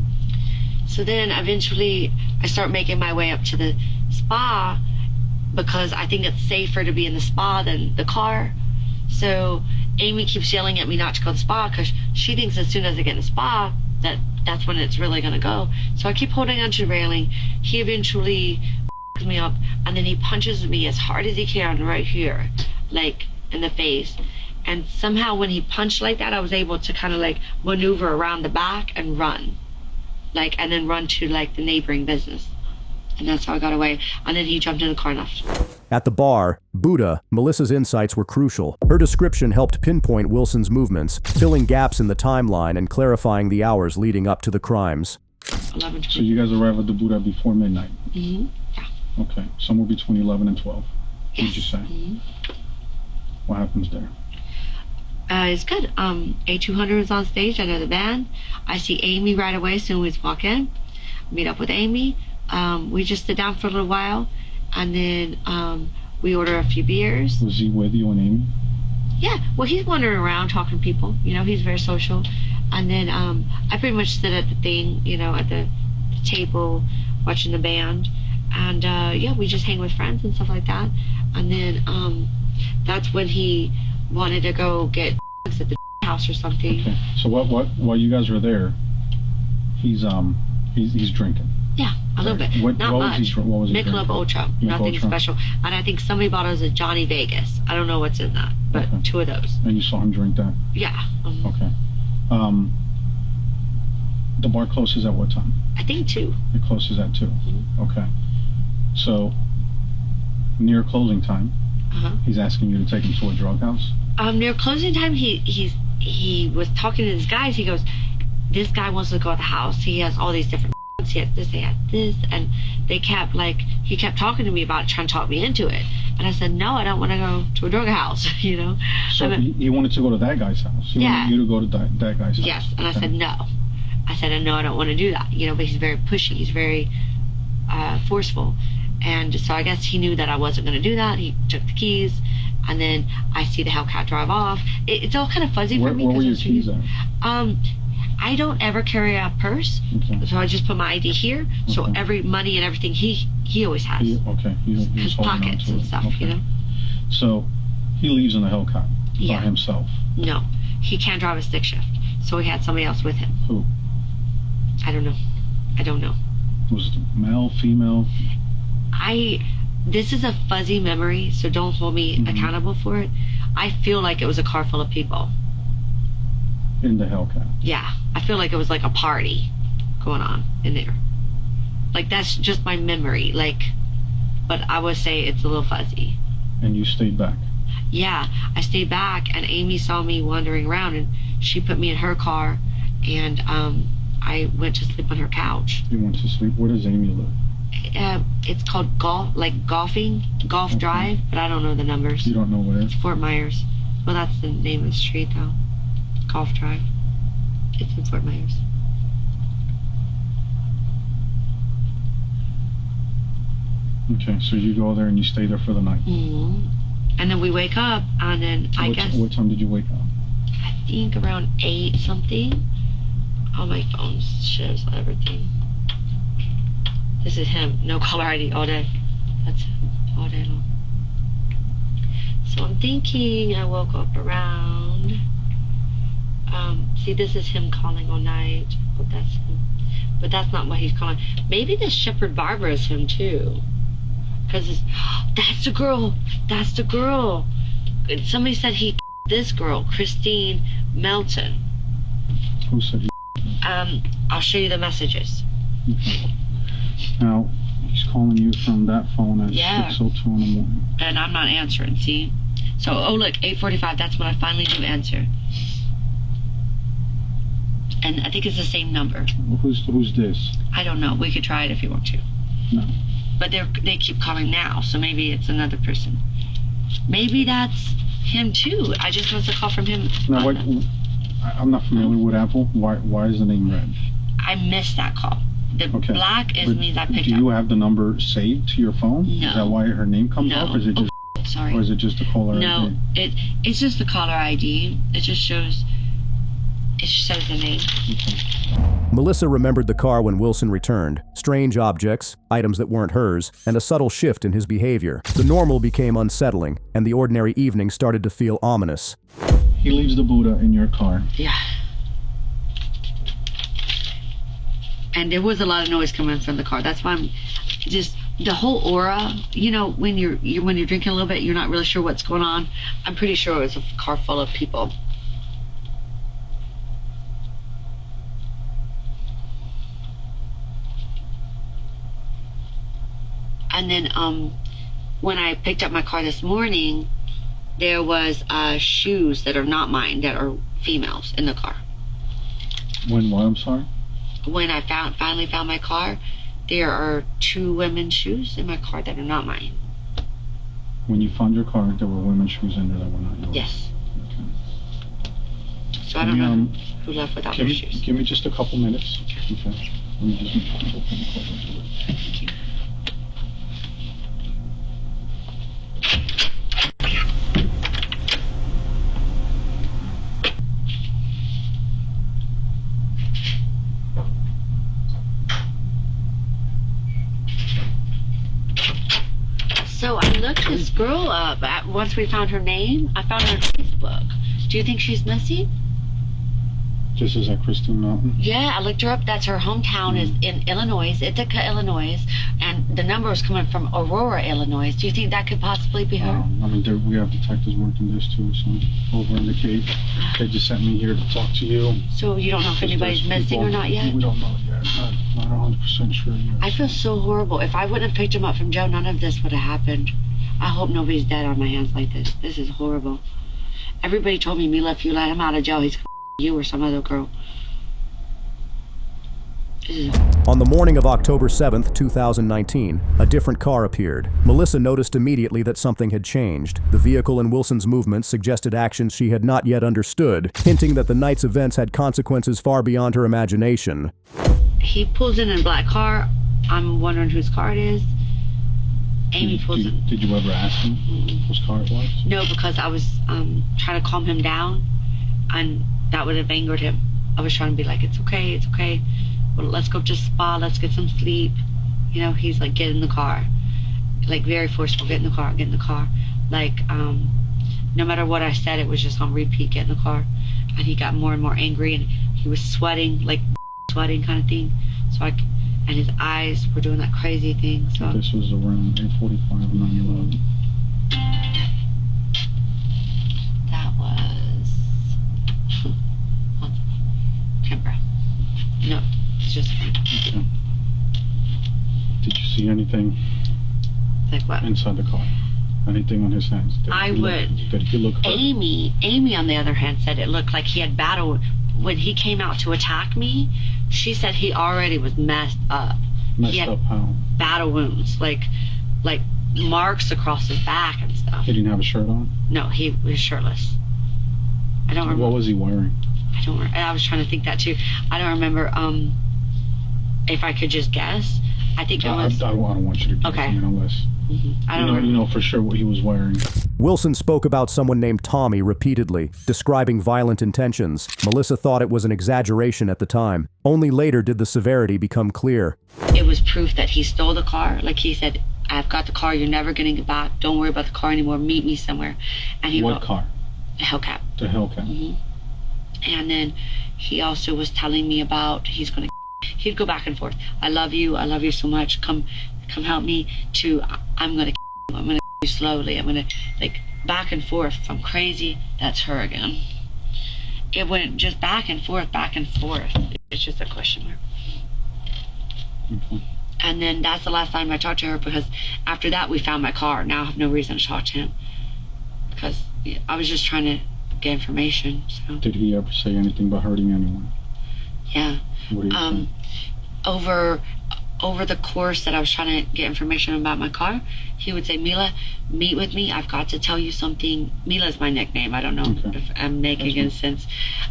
So then eventually I start making my way up to the spa, because I think it's safer to be in the spa than the car. So Amy keeps yelling at me not to go to the spa, because she thinks as soon as I get in the spa, that's when it's really gonna go. So I keep holding onto the railing. He eventually me up, and then he punches me as hard as he can right here, like in the face. And somehow when he punched like that, I was able to kind of like maneuver around the back and run, like, and then run to like the neighboring business. And that's how I got away. And then he jumped in the car and left. At the bar, Buddha, Melissa's insights were crucial. Her description helped pinpoint Wilson's movements, filling gaps in the timeline and clarifying the hours leading up to the crimes. 11, so you guys arrived at the Buddha before midnight? Mm-hmm. Yeah. Okay, somewhere between 11 and 12. Yes. What did you say? Mm-hmm. What happens there? It's good. A200 is on stage. I know the band. I see Amy right away as soon as we walk in. Meet up with Amy. We just sit down for a little while, and then we order a few beers. Was he with you and Amy? Yeah, well, he's wandering around talking to people. You know, he's very social. And then I pretty much sit at the thing, you know, at the table watching the band. And yeah, we just hang with friends and stuff like that. And then that's when he wanted to go get at the house or something. Okay. So while you guys were there, he's drinking. Yeah, a little bit. Not much. What was he Michelob drinking? Ultra. Nothing special. And I think somebody bought us a Johnny Vegas. I don't know what's in that, but Okay. 2 of those. And you saw him drink that? Yeah. Okay. The bar closes at what time? I think 2. It closes at 2. Okay. So near closing time, he's asking you to take him to a drug house? Near closing time, he was talking to his guys. He goes, this guy wants to go to the house. He has all these different he had this, and he kept talking to me about it, trying to talk me into it. And I said, no, I don't want to go to a drug house, you know. So he wanted to go to that guy's house. He wanted you to go to that guy's house. Yes, and I said no. I said, no, I don't want to do that, you know, but he's very pushy. He's very forceful. And so I guess he knew that I wasn't going to do that. He took the keys, and then I see the Hellcat drive off. It's all kind of fuzzy for me. Where were your keys at? I don't ever carry a purse, so I just put my ID here. So every money and everything he always has. He's his pockets and stuff, you know. So he leaves in the Hellcat by himself. No, he can't drive a stick shift, so he had somebody else with him. Who? I don't know. Was it male, female? This is a fuzzy memory, so don't hold me accountable for it. I feel like it was a car full of people. In the Hellcat? Yeah, I feel like it was like a party going on in there. Like, that's just my memory, but I would say it's a little fuzzy. And you stayed back? Yeah, I stayed back, and Amy saw me wandering around, and she put me in her car, and I went to sleep on her couch. You went to sleep? Where does Amy live? It's called Golf Drive, but I don't know the numbers. You don't know where? It's Fort Myers. Well, that's the name of the street, though. Golf Drive. It's in Fort Myers. Okay, so you go there and you stay there for the night. And then we wake up, and then I guess... What time did you wake up? I think around 8 something. All my phone shows everything. This is him. No caller ID all day. That's him all day long. So I'm thinking I woke up around... see, this is him calling all night. But that's him. But that's not what he's calling. Maybe this Shepherd Barber is him too. Because that's the girl. That's the girl. Somebody said he this girl, Christine Melton. Who said he? I'll show you the messages. Okay. Now, he's calling you from that phone at 6:02 in the morning. And I'm not answering, see? So, oh look, 8:45, that's when I finally do answer. And I think it's the same number. Who's this? I don't know. We could try it if you want to. No. But they keep calling now, so maybe it's another person. Maybe that's him too. I just was a call from him. Now, I'm not familiar with Apple. Why is the name red? I missed that call. The black means I picked up. Do you have the number saved to your phone? No. Is that why her name comes up? Or is it just? Sorry. Or is it just a caller No, ID? it's just the caller ID. It just shows. It shows the name. Melissa remembered the car when Wilson returned. Strange objects, items that weren't hers, and a subtle shift in his behavior. The normal became unsettling, and the ordinary evening started to feel ominous. He leaves the Buddha in your car. Yeah. And there was a lot of noise coming from the car. That's why I'm just the whole aura. You know, when you're drinking a little bit, you're not really sure what's going on. I'm pretty sure it was a car full of people. And then when I picked up my car this morning, there was shoes that are not mine, that are females in the car. When what? I'm sorry? When I finally found my car, there are 2 women's shoes in my car that are not mine. When you found your car, there were women's shoes in there that were not yours? Yes. Okay. So I don't know who left without their shoes. Give me just a couple minutes. Okay. Let me just open the car. Thank you. So I looked this girl up. Once we found her name, I found her on Facebook. Do you think she's missing? Just as at Christine Mountain? Yeah, I looked her up. That's her hometown is in Illinois, Ithaca, Illinois, and the number is coming from Aurora, Illinois. Do you think that could possibly be her? I mean, we have detectives working this too, so over in the Cape. They just sent me here to talk to you. So you don't know if anybody's missing or not yet? We don't know yet. Not 100% sure yet. I feel so horrible. If I wouldn't have picked him up from jail, none of this would have happened. I hope nobody's dead on my hands like this. This is horrible. Everybody told me, Mila, if you let him out of jail, he's you or some other girl. On the morning of October 7th, 2019, a different car appeared. Melissa noticed immediately that something had changed. The vehicle and Wilson's movements suggested actions she had not yet understood, hinting that the night's events had consequences far beyond her imagination. He pulls in a black car. I'm wondering whose car it is. Amy pulls in. Did you ever ask him whose car it was? No, because I was trying to calm him down, and that would have angered him. I was trying to be like, it's okay, well, let's go to the spa, let's get some sleep. You know, he's like, get in the car. Like, very forceful, get in the car. Like, no matter what I said, it was just on repeat, get in the car. And he got more and more angry, and he was sweating, like sweating kind of thing. So and his eyes were doing that crazy thing. So this was around 8:45, 9/11. That was Canberra. No, it's just okay. Did you see anything like what inside the car? Anything on his hands? Did he look hurt? Amy on the other hand said it looked like he had battle when he came out to attack me. She said he already was messed up. Messed up how? Battle wounds, like marks across his back and stuff. He didn't have a shirt on? No, he was shirtless. I don't remember. What was he wearing? I was trying to think that too. I don't remember if I could just guess, I think it I was. don't want you to give Okay. it to me unless I don't you know for sure what he was wearing. Wilson spoke about someone named Tommy repeatedly, describing violent intentions. Melissa thought it was an exaggeration at the time. Only later did the severity become clear. It was proof that he stole the car. Like he said, I've got the car, you're never getting it back. Don't worry about the car anymore. Meet me somewhere. And he What car? The Hellcat. The Hellcat. And then he also was telling me about he'd go back and forth. I love you so much. Come help me. To I'm gonna you slowly. I'm gonna like back and forth from crazy. That's her again. It went just back and forth, back and forth. It's just a question mark. And then that's the last time I talked to her, because after that we found my car. Now I have no reason to talk to him because I was just trying to get information. So. Did he ever say anything about hurting anyone? Yeah. What do you think? Over the course that I was trying to get information about my car, he would say, Mila, meet with me. I've got to tell you something. Mila's my nickname. I don't know if I'm making any sense.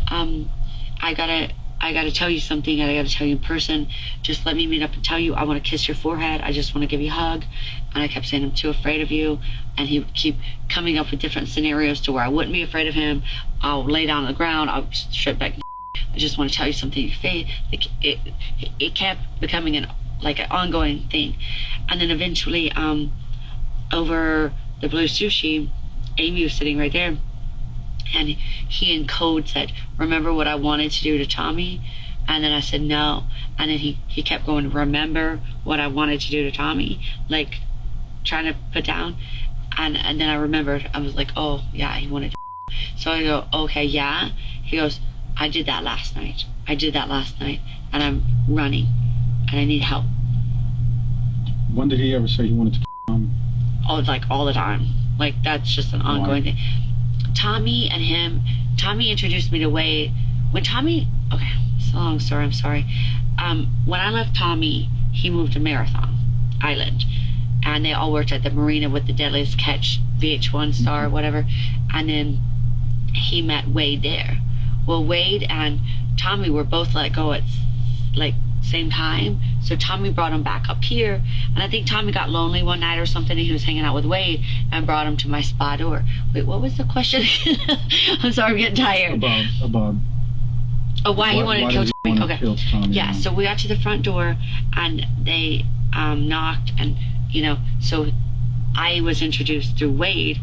I gotta tell you something. I gotta tell you in person. Just let me meet up and tell you. I want to kiss your forehead. I just want to give you a hug. And I kept saying, I'm too afraid of you. And he would keep coming up with different scenarios to where I wouldn't be afraid of him. I'll lay down on the ground. I'll strip back. I just want to tell you something in your face. Like it kept becoming an ongoing thing. And then eventually, over the blue sushi, Amy was sitting right there. And he in code said, remember what I wanted to do to Tommy? And then I said, no. And then he kept going, remember what I wanted to do to Tommy? Like, trying to put down. And then I remembered. I was like, oh, yeah, he wanted to. So I go, okay, yeah. He goes, I did that last night. And I'm running. And I need help. When did he ever say he wanted to Tommy? Oh, like, all the time. Like, that's just an ongoing thing. Tommy introduced me to Wade. Okay, it's a long story, I'm sorry. When I left Tommy, he moved to Marathon Island. And they all worked at the marina with the Deadliest Catch VH1 star or whatever. And then he met Wade there. Well, Wade and Tommy were both let go at same time. So Tommy brought him back up here. And I think Tommy got lonely one night or something, and he was hanging out with Wade and brought him to my spa door. Wait, what was the question? I'm sorry, I'm getting tired. About why he wanted to kill Tommy. Okay. Kill Tommy, yeah, so we got to the front door and they knocked, and so I was introduced through Wade,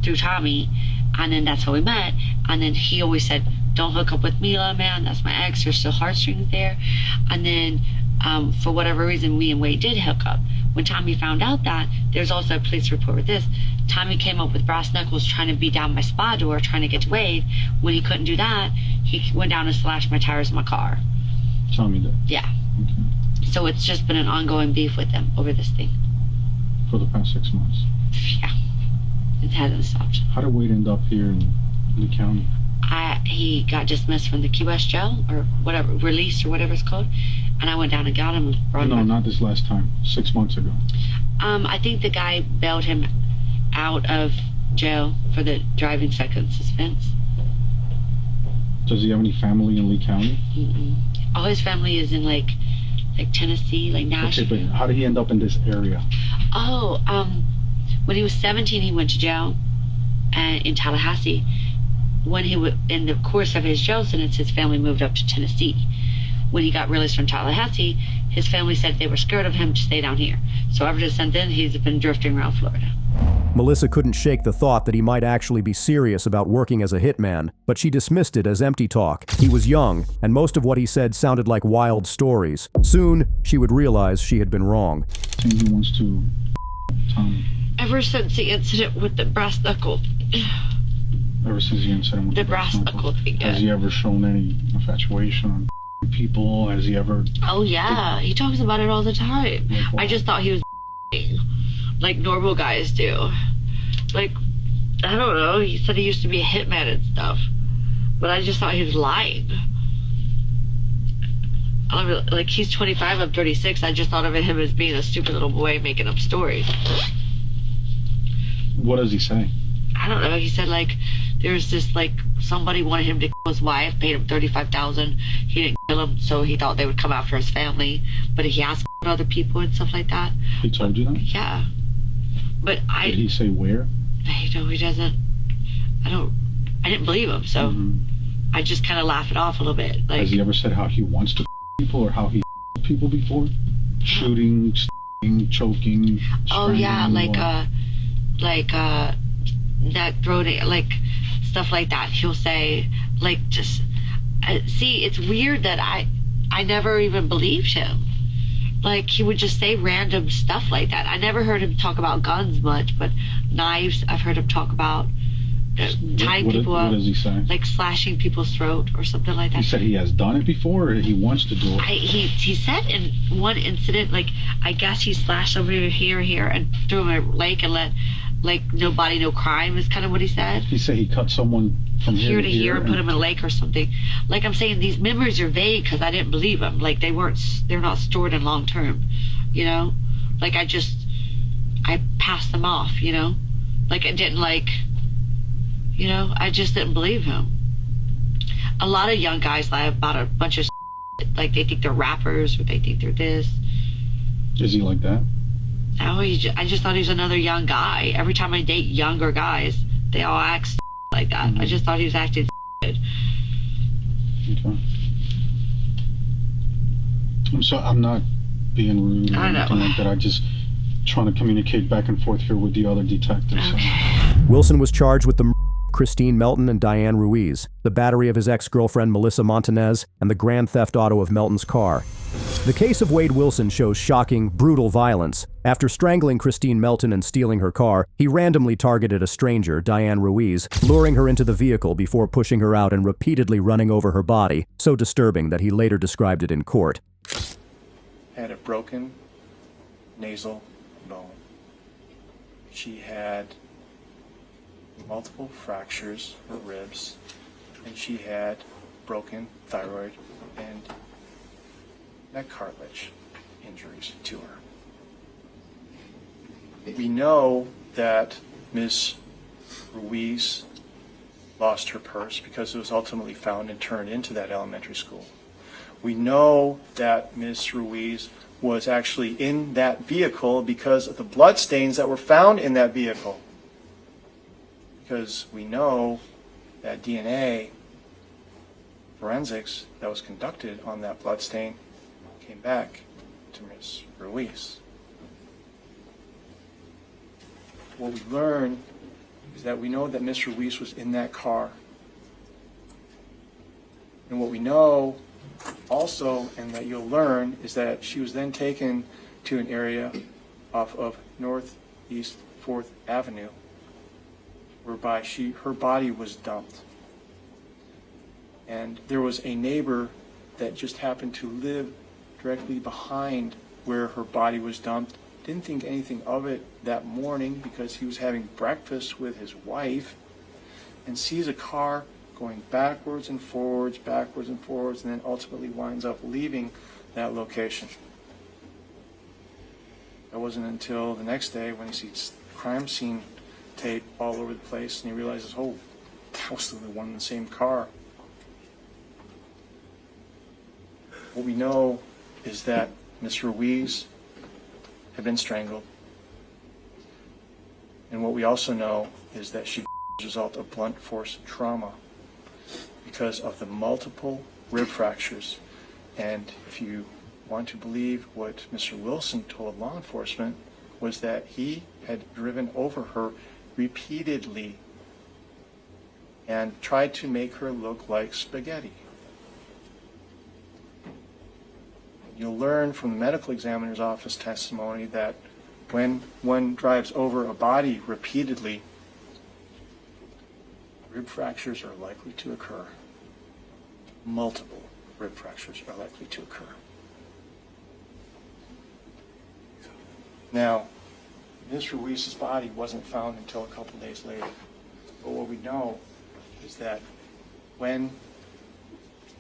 through Tommy, and then that's how we met. And then he always said, don't hook up with Mila, man, that's my ex, there's still heartstrings there. And then for whatever reason, me and Wade did hook up. When Tommy found out that, there's also a police report with this. Tommy came up with brass knuckles trying to beat down my spa door, trying to get to Wade. When he couldn't do that, he went down and slashed my tires in my car. Tommy did? Yeah. Okay. So it's just been an ongoing beef with them over this thing. For the past 6 months? Yeah. It hasn't stopped. How did Wade end up here in Lee County? He got dismissed from the Key West jail, or whatever, released or whatever it's called, and I went down and got him and brought him back. Not this last time, 6 months ago. I think the guy bailed him out of jail for the driving second suspense. Does he have any family in Lee County? All his family is in like Tennessee, like Nashville. Okay, but how did he end up in this area? Oh, when he was 17, he went to jail in Tallahassee. When in the course of his jail sentence, his family moved up to Tennessee. When he got released from Tallahassee, his family said they were scared of him to stay down here. So ever since then, he's been drifting around Florida. Melissa couldn't shake the thought that he might actually be serious about working as a hitman, but she dismissed it as empty talk. He was young, and most of what he said sounded like wild stories. Soon, she would realize she had been wrong. He wants to Tommy. Ever since the incident with the brass knuckle. Ever since the incident with the brass knuckle thing. Has he ever shown any infatuation on people? Has he ever... Oh, yeah. He talks about it all the time. Like, I just thought he was like normal guys do. Like, I don't know. He said he used to be a hitman and stuff. But I just thought he was lying. Like, he's 25, I'm 36. I just thought of him as being a stupid little boy making up stories. What does he say? I don't know. He said, like, there's this, like, somebody wanted him to kill his wife, paid him $35,000. He didn't kill him, so he thought they would come after his family. But he asked other people and stuff like that. He told you that? Yeah. But Did he say where? No, he doesn't. I didn't believe him, so I just kind of laugh it off a little bit. Like, has he ever said how he wants to people or how he people before? Shooting, choking, oh yeah, like neck throating, like stuff like that. He'll say, like, just see, it's weird that I never even believed him. Like, he would just say random stuff like that. I never heard him talk about guns much, but knives I've heard him talk about. Tying people up, what does he say? Like slashing people's throat or something like that. He said he has done it before, or he wants to do it. He said in one incident, like, I guess he slashed over here, and threw him in a lake and let, like, no body, no crime is kind of what he said. He said he cut someone from here to here and put him in a lake or something. Like, I'm saying, these memories are vague because I didn't believe him. Like, they're not stored in long term, you know? Like, I passed them off, you know? Like, I didn't, like, you know, I just didn't believe him. A lot of young guys lie about a bunch of shit. Like, they think they're rappers or they think they're this. Is he like that? No, I just thought he was another young guy. Every time I date younger guys, they all act like that. I just thought he was acting stupid. Okay. I'm not being rude or anything like that. I just trying to communicate back and forth here with the other detectives. Okay. Wilson was charged with the murder of Christine Melton and Diane Ruiz, the battery of his ex-girlfriend Melissa Montanez, and the grand theft auto of Melton's car. The case of Wade Wilson shows shocking, brutal violence. After strangling Christine Melton and stealing her car, he randomly targeted a stranger, Diane Ruiz, luring her into the vehicle before pushing her out and repeatedly running over her body, so disturbing that he later described it in court. Had a broken nasal bone. She had multiple fractures of ribs, and she had broken thyroid and neck cartilage injuries to her. We know that Ms. Ruiz lost her purse because it was ultimately found and turned into that elementary school. We know that Ms. Ruiz was actually in that vehicle because of the bloodstains that were found in that vehicle. Because we know that DNA forensics that was conducted on that bloodstain came back to Ms. Ruiz. What we learn is that we know that Ms. Ruiz was in that car. And what we know also, and that you'll learn, is that she was then taken to an area off of Northeast 4th Avenue, whereby her body was dumped. And there was a neighbor that just happened to live directly behind where her body was dumped. Didn't think anything of it that morning because he was having breakfast with his wife, and sees a car going backwards and forwards, and then ultimately winds up leaving that location. It wasn't until the next day when he sees crime scene tape all over the place and he realizes, oh, that was the one in the same car. What we know is that Ms. Ruiz had been strangled. And what we also know is that she was a result of blunt force trauma because of the multiple rib fractures. And if you want to believe what Mr. Wilson told law enforcement, was that he had driven over her repeatedly and tried to make her look like spaghetti. You'll learn from the medical examiner's office testimony that when one drives over a body repeatedly, rib fractures are likely to occur. Multiple rib fractures are likely to occur. Now, Ms. Ruiz's body wasn't found until a couple days later. But what we know is that when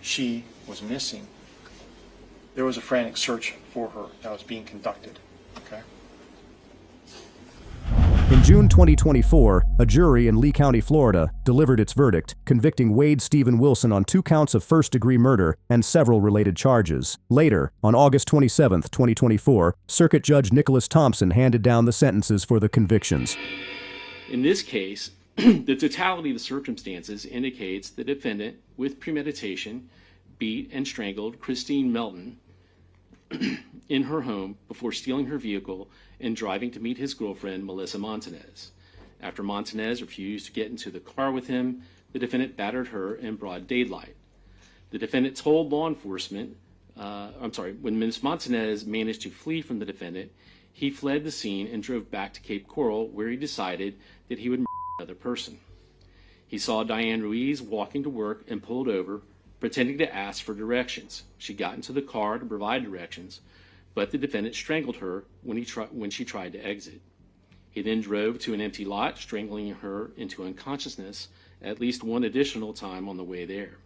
she was missing, there was a frantic search for her that was being conducted. Okay? In June 2024, a jury in Lee County, Florida, delivered its verdict, convicting Wade Stephen Wilson on 2 counts of first-degree murder and several related charges. Later, on August 27, 2024, Circuit Judge Nicholas Thompson handed down the sentences for the convictions. In this case, the totality of the circumstances indicates the defendant, with premeditation, beat and strangled Christine Melton in her home before stealing her vehicle and driving to meet his girlfriend, Melissa Montanez. After Montanez refused to get into the car with him, the defendant battered her in broad daylight. The defendant told law enforcement, when Ms. Montanez managed to flee from the defendant, he fled the scene and drove back to Cape Coral, where he decided that he would murder another person. He saw Diane Ruiz walking to work and pulled over, pretending to ask for directions. She got into the car to provide directions, but the defendant strangled her when she tried to exit. He then drove to an empty lot, strangling her into unconsciousness at least one additional time on the way there.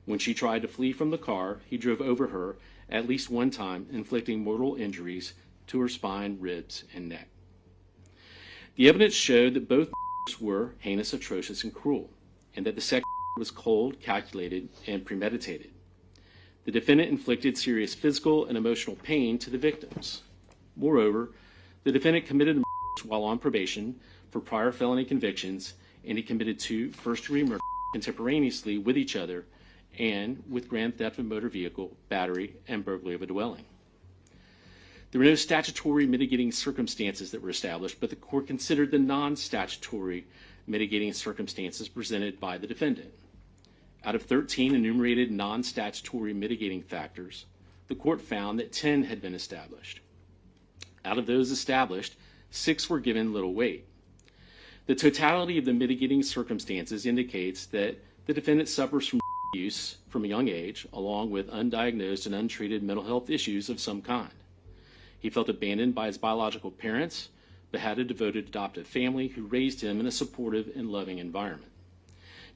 When she tried to flee from the car, he drove over her at least one time, inflicting mortal injuries to her spine, ribs, and neck. The evidence showed that both were heinous, atrocious, and cruel, and that the second was cold, calculated, and premeditated. The defendant inflicted serious physical and emotional pain to the victims. Moreover, the defendant committed while on probation for prior felony convictions, and he committed 2 first-degree murders contemporaneously with each other and with grand theft of a motor vehicle, battery, and burglary of a dwelling. There were no statutory mitigating circumstances that were established, but the court considered the non-statutory mitigating circumstances presented by the defendant. Out of 13 enumerated non-statutory mitigating factors, the court found that 10 had been established. Out of those established, 6 were given little weight. The totality of the mitigating circumstances indicates that the defendant suffers from abuse from a young age, along with undiagnosed and untreated mental health issues of some kind. He felt abandoned by his biological parents, but had a devoted adoptive family who raised him in a supportive and loving environment.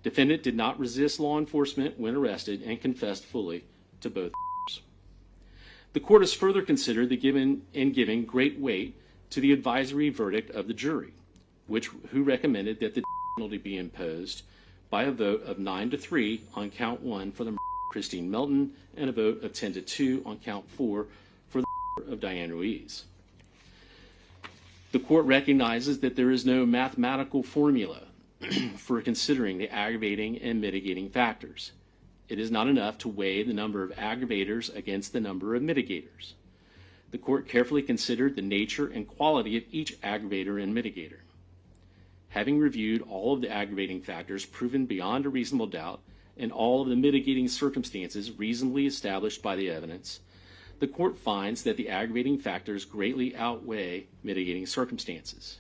Defendant did not resist law enforcement when arrested and confessed fully to both. The court has further considered giving great weight to the advisory verdict of the jury, who recommended that the penalty be imposed by a vote of 9-3 on count 1 for the murder of Christine Melton and a vote of 10-2 on count 4 for the murder of Diane Ruiz. The court recognizes that there is no mathematical formula for considering the aggravating and mitigating factors. It is not enough to weigh the number of aggravators against the number of mitigators. The court carefully considered the nature and quality of each aggravator and mitigator. Having reviewed all of the aggravating factors proven beyond a reasonable doubt and all of the mitigating circumstances reasonably established by the evidence, the court finds that the aggravating factors greatly outweigh mitigating circumstances.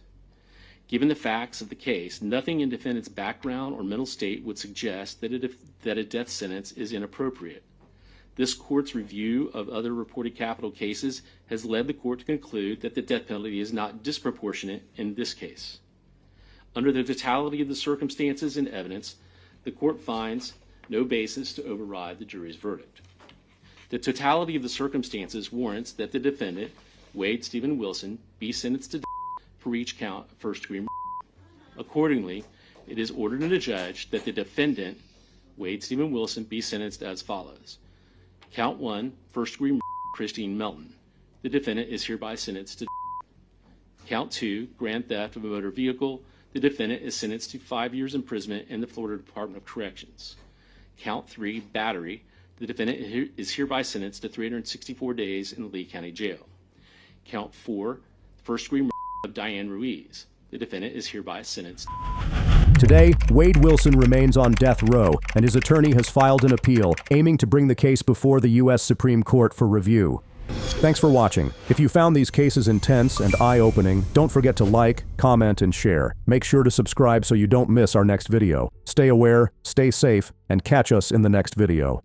Given the facts of the case, nothing in defendant's background or mental state would suggest that a death sentence is inappropriate. This court's review of other reported capital cases has led the court to conclude that the death penalty is not disproportionate in this case. Under the totality of the circumstances and evidence, the court finds no basis to override the jury's verdict. The totality of the circumstances warrants that the defendant, Wade Stephen Wilson, be sentenced to death for each count of first-degree murder. Accordingly, it is ordered and adjudged that the defendant, Wade Stephen Wilson, be sentenced as follows. Count 1, first-degree murder, Christine Melton. The defendant is hereby sentenced to death. Count 2, grand theft of a motor vehicle. The defendant is sentenced to 5 years imprisonment in the Florida Department of Corrections. Count 3, battery. The defendant is hereby sentenced to 364 days in the Lee County Jail. Count 4, first-degree murder of Diane Ruiz. The defendant is hereby sentenced. Today, Wade Wilson remains on death row, and his attorney has filed an appeal, aiming to bring the case before the U.S. Supreme Court for review. Thanks for watching. If you found these cases intense and eye-opening, don't forget to like, comment, and share. Make sure to subscribe so you don't miss our next video. Stay aware, stay safe, and catch us in the next video.